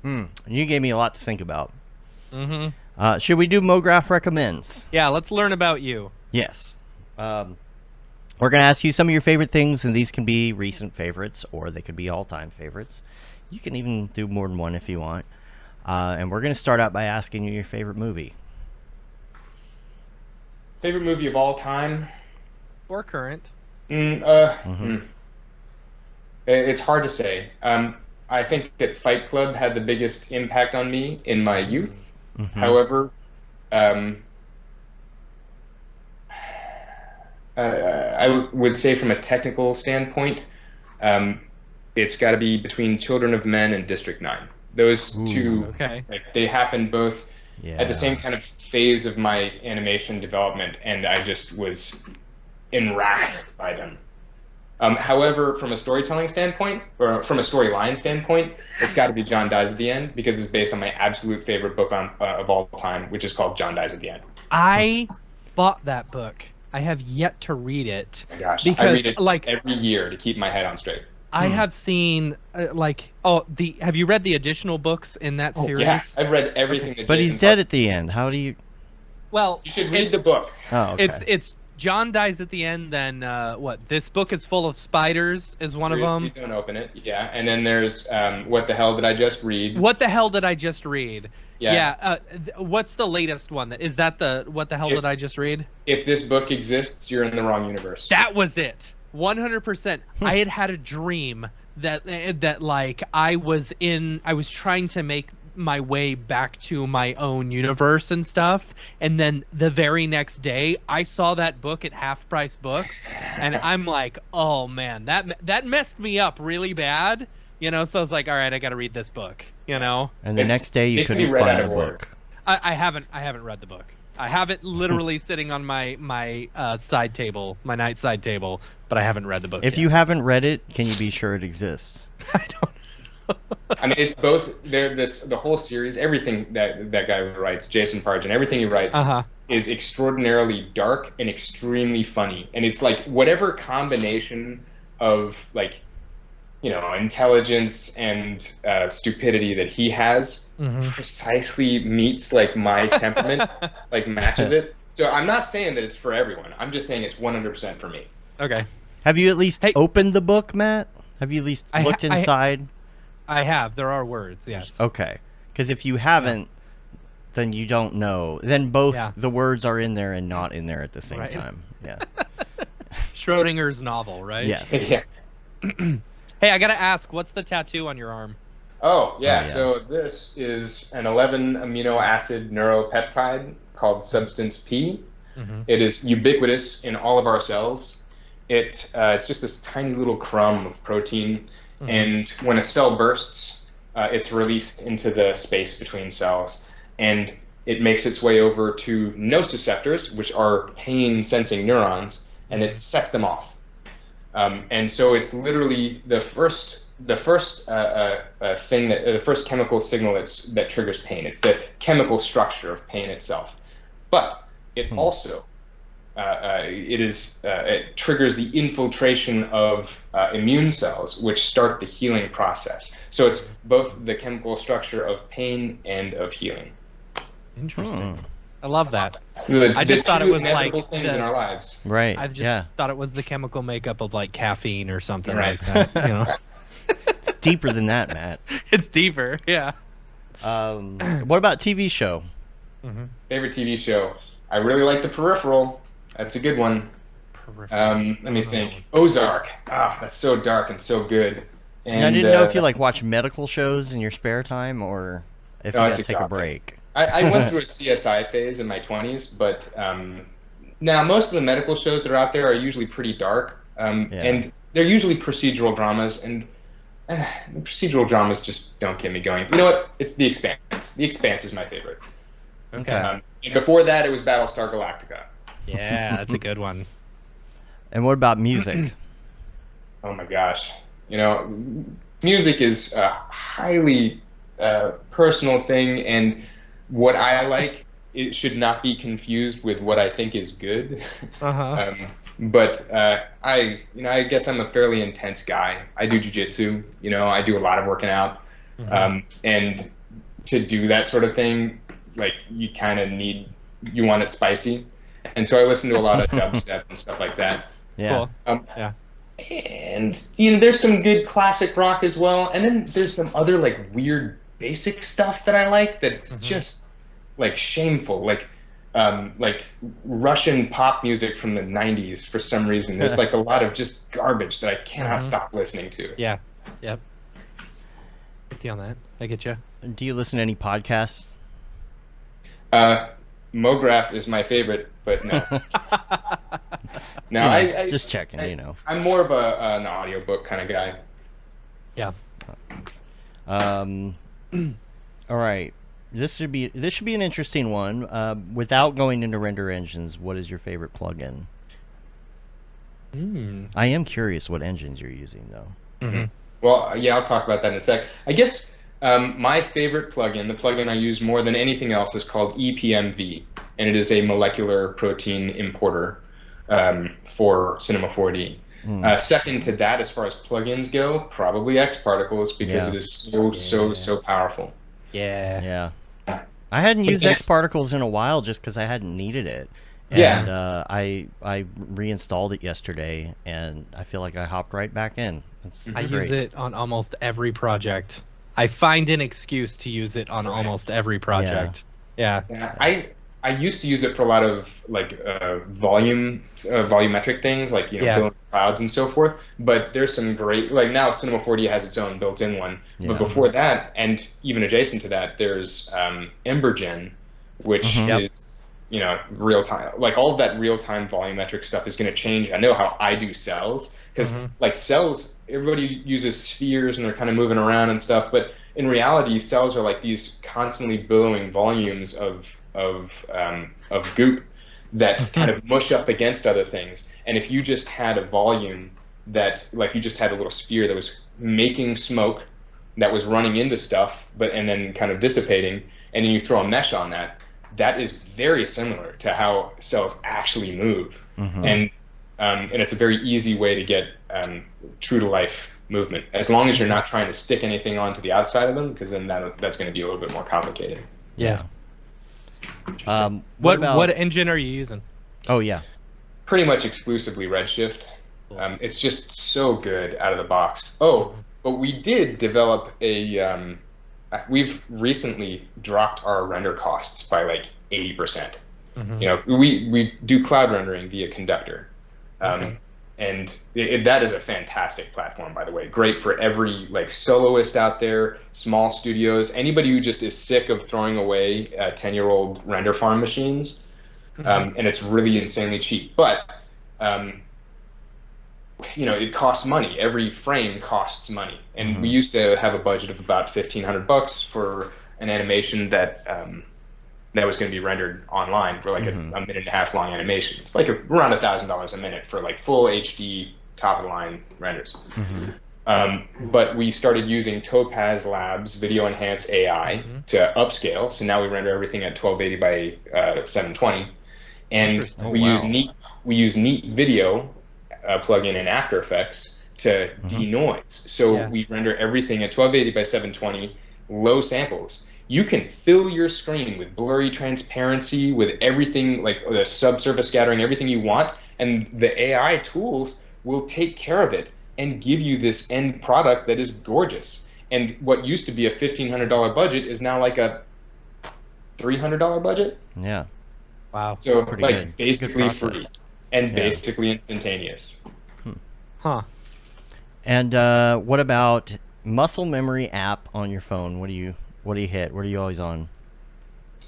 you gave me a lot to think about. Mm-hmm. Should we do Mograph Recommends? Yeah, let's learn about you. Yes. We're going to ask you some of your favorite things, and these can be recent favorites, or they could be all-time favorites. You can even do more than one if you want. And we're going to start out by asking you your favorite movie. Favorite movie of all time? Or current. It's hard to say. I think that Fight Club had the biggest impact on me in my youth. Mm-hmm. However, I would say from a technical standpoint, it's got to be between Children of Men and District 9. Those two, okay. like, they happened both at the same kind of phase of my animation development, and I just was enwrapped by them. However, from a storytelling standpoint, or from a storyline standpoint, it's got to be John Dies at the End, because it's based on my absolute favorite book of all time, which is called John Dies at the End. I bought that book. I have yet to read it. Oh my gosh, because, I read it like, every year to keep my head on straight. I have seen have you read the additional books in that series? Yeah, I've read everything. Okay. That But Jason he's dead at the end. How do you... Well, you should read the book. Oh, okay. It's John Dies at the End, then This Book is Full of Spiders is one of them. Don't open it. Yeah, and then there's What the Hell Did I Just Read? What the Hell Did I Just Read? Yeah. What's the latest one? Is that the What the Hell Did I Just Read? If this book exists, you're in the wrong universe. That was it. 100%. I had a dream that like I was trying to make my way back to my own universe and stuff, and then the very next day I saw that book at Half Price Books, and I'm like, oh man, that messed me up really bad, you know. So I was like, all right, I got to read this book, you know. And the next day you couldn't find the book. I haven't read the book. I have it literally sitting on my side table, my night side table, but I haven't read the book If yet. you haven't read it, can you be sure it exists? I don't know. I mean, it's both. The whole series, everything that guy writes, Jason Pargin, everything he writes is extraordinarily dark and extremely funny. And it's like whatever combination of, like, you know, intelligence and stupidity that he has precisely meets like my temperament, like matches it. So I'm not saying that it's for everyone. I'm just saying it's 100% for me. Okay. Have you at least opened the book, Matt? Have you at least looked inside? I have. There are words, yes. Okay. Because if you haven't, then you don't know. Then both the words are in there and not in there at the same time. Yeah. Schrodinger's novel, right? Yes. Yeah. Hey, I gotta ask, what's the tattoo on your arm? Oh, yeah. So this is an 11 amino acid neuropeptide called substance P. It is ubiquitous in all of our cells. It's just this tiny little crumb of protein, and when a cell bursts, it's released into the space between cells, and it makes its way over to nociceptors, which are pain-sensing neurons, and it sets them off. And so it's literally the first chemical signal that triggers pain. It's the chemical structure of pain itself, but it also it triggers the infiltration of immune cells, which start the healing process. So it's both the chemical structure of pain and of healing. Interesting. I love that. I just thought it was like things in our lives. Right. I just thought it was the chemical makeup of like caffeine or something like that. You know? It's deeper than that, Matt. It's deeper. Yeah. What about TV show? Favorite TV show? I really like The Peripheral. That's a good one. Let me think. Ozark. Ah, that's so dark and so good. And I didn't know if you like watch medical shows in your spare time or if you gotta take a break. I went through a CSI phase in my 20s, but now most of the medical shows that are out there are usually pretty dark, and they're usually procedural dramas, and procedural dramas just don't get me going. You know what? It's The Expanse. The Expanse is my favorite. Okay. And before that, it was Battlestar Galactica. Yeah, that's a good one. And what about music? Oh my gosh. You know, music is a highly personal thing, and what I like, it should not be confused with what I think is good. But I guess I'm a fairly intense guy. I do jujitsu. You know, I do a lot of working out, and to do that sort of thing, like you kind of you want it spicy, and so I listen to a lot of dubstep and stuff like that. Yeah. Cool. Yeah. And you know, there's some good classic rock as well, and then there's some other like weird basic stuff that I like that's just like shameful, like Russian pop music from the 90s for some reason. There's like a lot of just garbage that I cannot stop listening to. Yeah. Yep. With you on that. I get you. Do you listen to any podcasts? Mograph is my favorite, but no. No, I just checking, you know. I'm more of an audiobook kind of guy. Yeah. All right. This should be an interesting one. Without going into render engines, what is your favorite plugin? I am curious what engines you're using, though. Well, yeah, I'll talk about that in a sec. I guess my favorite plugin, the plugin I use more than anything else, is called EPMV, and it is a molecular protein importer for Cinema 4D. Second to that, as far as plugins go, probably Xparticles, because it is so powerful. Yeah. I hadn't used Xparticles in a while just because I hadn't needed it. And I reinstalled it yesterday, and I feel like I hopped right back in. I use it on almost every project. I find an excuse to use it on almost every project. Yeah. I used to use it for a lot of like volumetric things, like building clouds and so forth. But there's some great, like now Cinema 4D has its own built-in one. But before that, and even adjacent to that, there's Embergen, which is real time. Like all of that real time volumetric stuff is going to change. I know how I do cells, because like cells, everybody uses spheres and they're kind of moving around and stuff. But in reality, cells are like these constantly billowing volumes of goop that kind of mush up against other things. And if you just had a volume that, like, you just had a little sphere that was making smoke that was running into stuff, and then kind of dissipating, and then you throw a mesh on that, that is very similar to how cells actually move. And it's a very easy way to get true to life movement, as long as you're not trying to stick anything onto the outside of them, because then that's going to be a little bit more complicated. Yeah. What engine are you using? Oh yeah, pretty much exclusively Redshift. It's just so good out of the box. Oh, but we did develop we've recently dropped our render costs by like 80%. We do cloud rendering via Conductor. And that is a fantastic platform, by the way. Great for every like soloist out there, small studios, anybody who just is sick of throwing away 10-year-old render farm machines. And it's really insanely cheap. But it costs money. Every frame costs money. And we used to have a budget of about $1,500 for an animation that was going to be rendered online for like a minute and a half long animation. It's like around $1,000 a minute for like full HD top of the line renders. But we started using Topaz Labs Video Enhance AI to upscale. So now we render everything at 1280 by 720, and we use Neat Video plugin in After Effects to denoise. So we render everything at 1280 by 720, low samples. You can fill your screen with blurry transparency, with everything, like the subsurface scattering, everything you want, and the AI tools will take care of it and give you this end product that is gorgeous. And what used to be a $1,500 budget is now like a $300 budget. Yeah. Wow. So pretty like good. basically free. and basically instantaneous. Huh. And what about muscle memory app on your phone? What do you hit? What are you always on?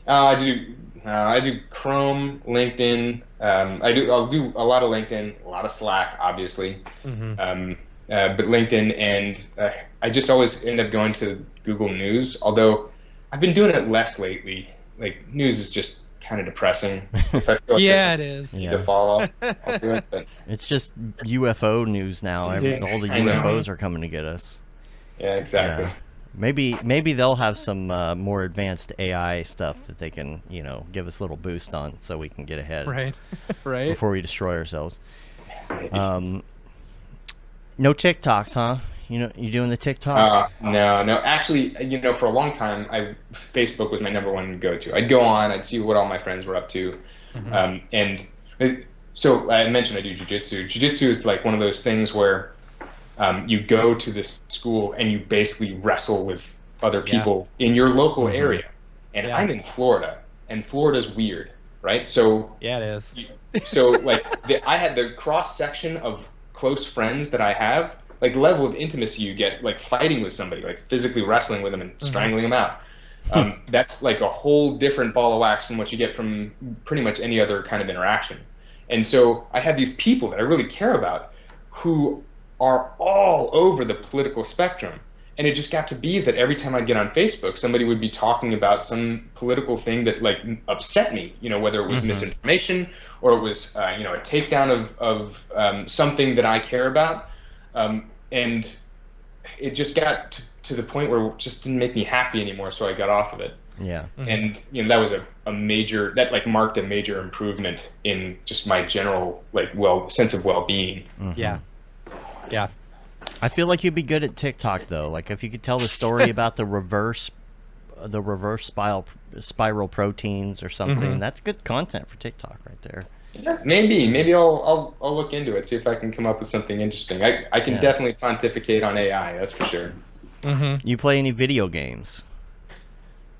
I do Chrome, LinkedIn. I'll do a lot of LinkedIn, a lot of Slack, obviously. But LinkedIn, and I just always end up going to Google News. Although I've been doing it less lately. Like, news is just kind of depressing. If I feel like it is. to follow, I'll do it. But It's just UFO news now. All the UFOs are coming to get us. yeah, exactly. Yeah. Maybe they'll have some more advanced AI stuff that they can, give us a little boost on, so we can get ahead. Right. Right. Before we destroy ourselves. No TikToks, huh? You doing the TikTok? No. Actually, for a long time, Facebook was my number one go-to. I'd go on, I'd see what all my friends were up to, so I mentioned I do jiu-jitsu. Jiu-jitsu is like one of those things where you go to this school and you basically wrestle with other people in your local area. And I'm in Florida, and Florida's weird, right? So yeah, it is. So like I had the cross section of close friends that I have, like the level of intimacy you get, like fighting with somebody, like physically wrestling with them and strangling them out. That's like a whole different ball of wax from what you get from pretty much any other kind of interaction. And so I have these people that I really care about who are all over the political spectrum. And it just got to be that every time I'd get on Facebook, somebody would be talking about some political thing that like upset me, whether it was misinformation or it was, a takedown of something that I care about. And it just got to the point where it just didn't make me happy anymore. So I got off of it. Yeah. And, that was a major, that like marked a major improvement in just my general, like, sense of well-being. Yeah. Yeah. I feel like you'd be good at TikTok though. Like if you could tell the story about the reverse spiral proteins or something. That's good content for TikTok right there. Yeah, maybe I'll look into it, see if I can come up with something interesting. I can definitely pontificate on AI, that's for sure. You play any video games?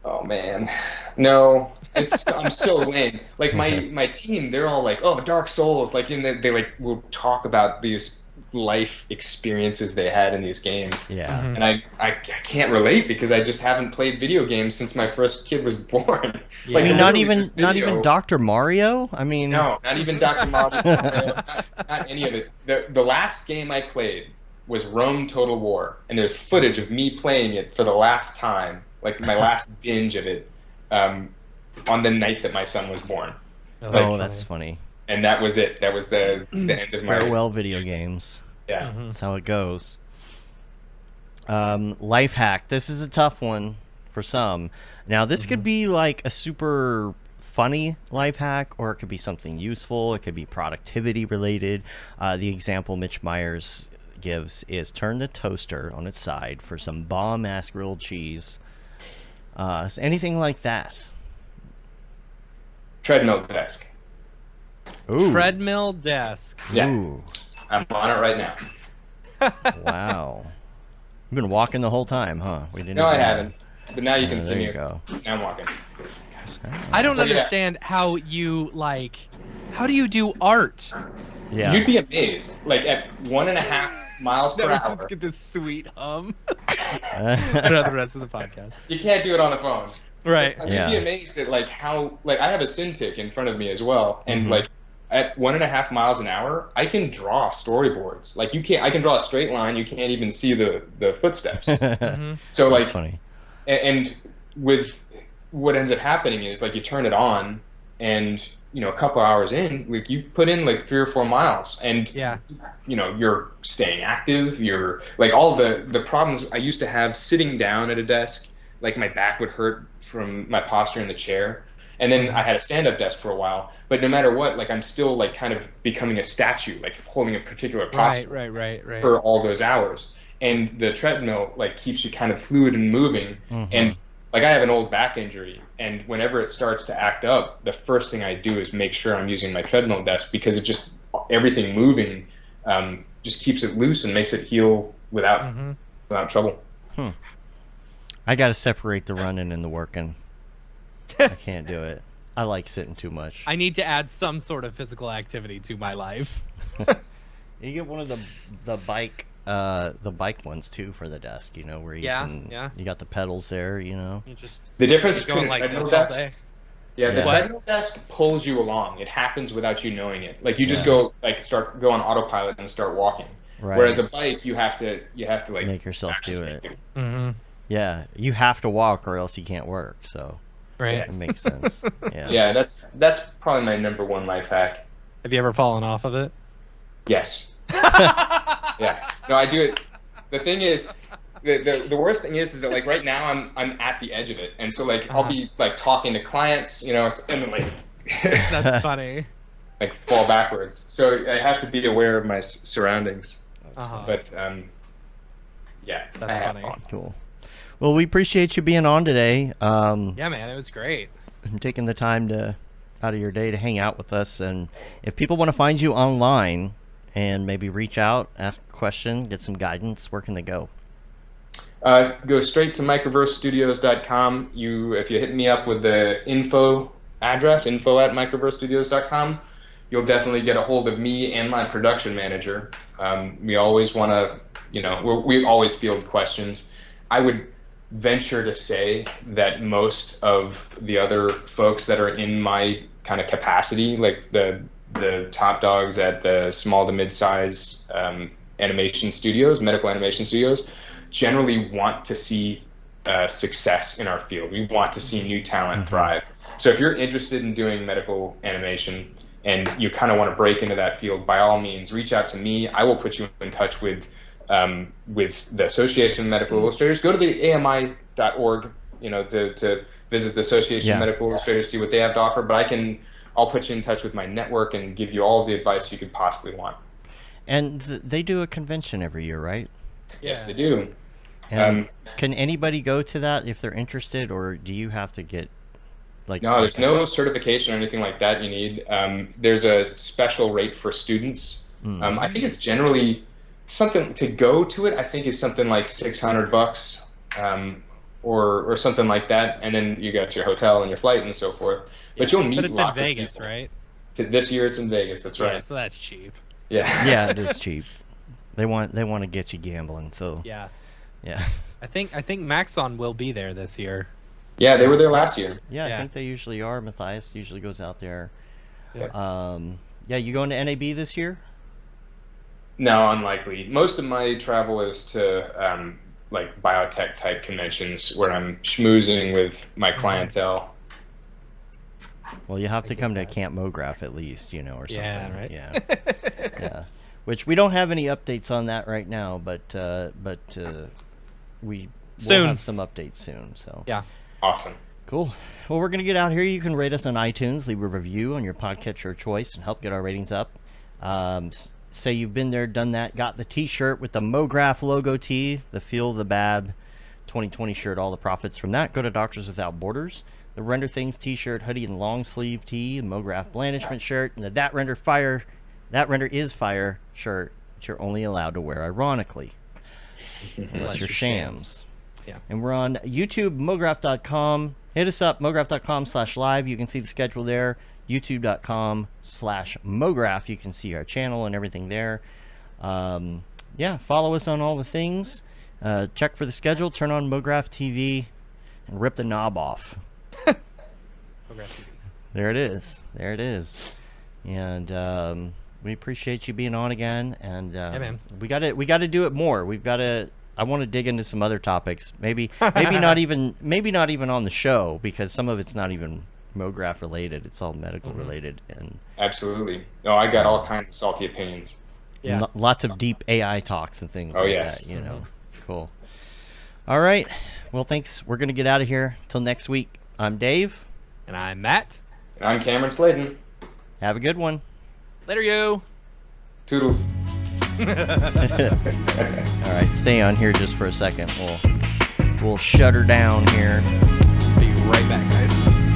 Oh man, no. I'm so lame. Like my team, they're all like, oh, Dark Souls, like, and they like will talk about these life experiences they had in these games. Yeah. And I can't relate because I just haven't played video games since my first kid was born. Yeah. Like, not even Dr. Mario? I mean, no, not even Dr. Mario. not any of it. The last game I played was Rome Total War, and there's footage of me playing it for the last time, like my last binge of it, on the night that my son was born. Oh, that's funny. And that was it. That was the end of my... Farewell video games. Yeah. That's how it goes. Life hack. This is a tough one for some. Now, this could be like a super funny life hack, or it could be something useful. It could be productivity related. The example Mitch Myers gives is turn the toaster on its side for some bomb-ass grilled cheese. So anything like that. Treadmill desk. Ooh. Treadmill desk. Yeah. Ooh. I'm on it right now. Wow. You've been walking the whole time, huh? No, I haven't. But now you can see there me. you go. Now I'm walking. I don't understand how you how do you do art? Yeah. You'd be amazed. Like at 1.5 miles per hour. Just get this sweet hum throughout the rest of the podcast. You can't do it on the phone. Right. You'd be amazed at like how, like, I have a Cintiq in front of me as well, and like at 1.5 miles an hour, I can draw storyboards. Like I can draw a straight line. You can't even see the footsteps. So like, that's funny. And with what ends up happening is like you turn it on, and a couple hours in, like you put in like 3 or 4 miles, and you're staying active. You're like all the problems I used to have sitting down at a desk. Like my back would hurt from my posture in the chair. And then I had a stand-up desk for a while. But no matter what, like I'm still like kind of becoming a statue, like holding a particular posture right. for all those hours. And the treadmill like keeps you kind of fluid and moving. And like I have an old back injury, and whenever it starts to act up, the first thing I do is make sure I'm using my treadmill desk, because it just, everything moving just keeps it loose and makes it heal without trouble. I got to separate the running and the working. I can't do it. I like sitting too much. I need to add some sort of physical activity to my life. You get one of the bike ones too for the desk, you know, where you you got the pedals there, you know. You just The difference going between like a treadmill this all desk, day. yeah, the Yeah. treadmill desk pulls you along. It happens without you knowing it. Like you just Yeah. go on autopilot and start walking. Right. Whereas a bike, you have to like Make yourself do actually it. make Mm-hmm. Yeah, you have to walk or else you can't work. So Right. it makes sense. Yeah. Yeah, that's probably my number one life hack. Have you ever fallen off of it? Yes. Yeah. No, I do it. The thing is, the worst thing is that like right now I'm at the edge of it, and so like I'll be like talking to clients, you know, and then like That's funny. like fall backwards. So I have to be aware of my surroundings. Uh-huh. But yeah, That's I have funny. fun. Cool. Well, we appreciate you being on today. Yeah, man, it was great. And taking the time out of your day to hang out with us. And if people want to find you online and maybe reach out, ask a question, get some guidance, where can they go? Go straight to microversestudios.com. If you hit me up with the info address, info@microversestudios.com, you'll definitely get a hold of me and my production manager. We always want to, you know, we always field questions. I would venture to say that most of the other folks that are in my kind of capacity, like the top dogs at the small to mid-size animation studios, medical animation studios, generally want to see success in our field. We want to see new talent thrive. So if you're interested in doing medical animation and you kind of want to break into that field, by all means, reach out to me. I will put you in touch with the Association of Medical Illustrators. Go to the AMI.org, you know, to visit the Association of Medical Illustrators, see what they have to offer. But I'll put you in touch with my network and give you all the advice you could possibly want. And they do a convention every year, right? Yes, they do. And can anybody go to that if they're interested, or do you have to get like? No, there's no certification or anything like that you need. There's a special rate for students. I think it's generally something to go to it. I think is something like $600, or something like that, and then you got your hotel and your flight and so forth. But you'll meet But it's in lots of Vegas, people. right? This year it's in Vegas. That's right. Yeah, so that's cheap. Yeah. Yeah, it is cheap. They want to get you gambling, so Yeah. yeah. I think Maxon will be there this year. Yeah, they were there last year. Yeah, I Yeah. think they usually are. Matthias usually goes out there. Yeah. Yeah, you going to NAB this year? No, unlikely. Most of my travel is to like biotech type conventions where I'm schmoozing with my clientele. Well, you have to come to Camp Mograph at least, you know, or something. Yeah, right. Yeah. Yeah. Which we don't have any updates on that right now, but we will have some updates soon. So Yeah. Awesome. cool. Well, we're gonna get out here. You can rate us on iTunes, leave a review on your podcatcher of choice, and help get our ratings up. Say you've been there, done that, got the T-shirt with the Mograph logo tee, the Feel the Bab 2020 shirt. All the profits from that go to Doctors Without Borders. The Render Things T-shirt, hoodie, and long sleeve tee, the Mograph Blandishment shirt, and the That Render is Fire shirt, which you're only allowed to wear ironically, unless you're shams. Yeah. And we're on YouTube, Mograph.com. Hit us up, Mograph.com/live. You can see the schedule there. YouTube.com/Mograph. You can see our channel and everything there. Yeah, follow us on all the things. Check for the schedule. Turn on Mograph TV and rip the knob off. There it is. There it is. And we appreciate you being on again. And man. we got to do it more. We've got to. I want to dig into some other topics. Maybe not even on the show, because some of it's not even Mograph related. It's all medical related. And Absolutely. No, I got all kinds of salty opinions. Yeah. lots of deep AI talks and things like yes. that, you know. Cool. All right. Well, thanks. We're going to get out of here. Till next week. I'm Dave. And I'm Matt. And I'm Cameron Slayden. Have a good one. Later, you. Toodles. All right. Stay on here just for a second. We'll shut her down here. Be right back, guys.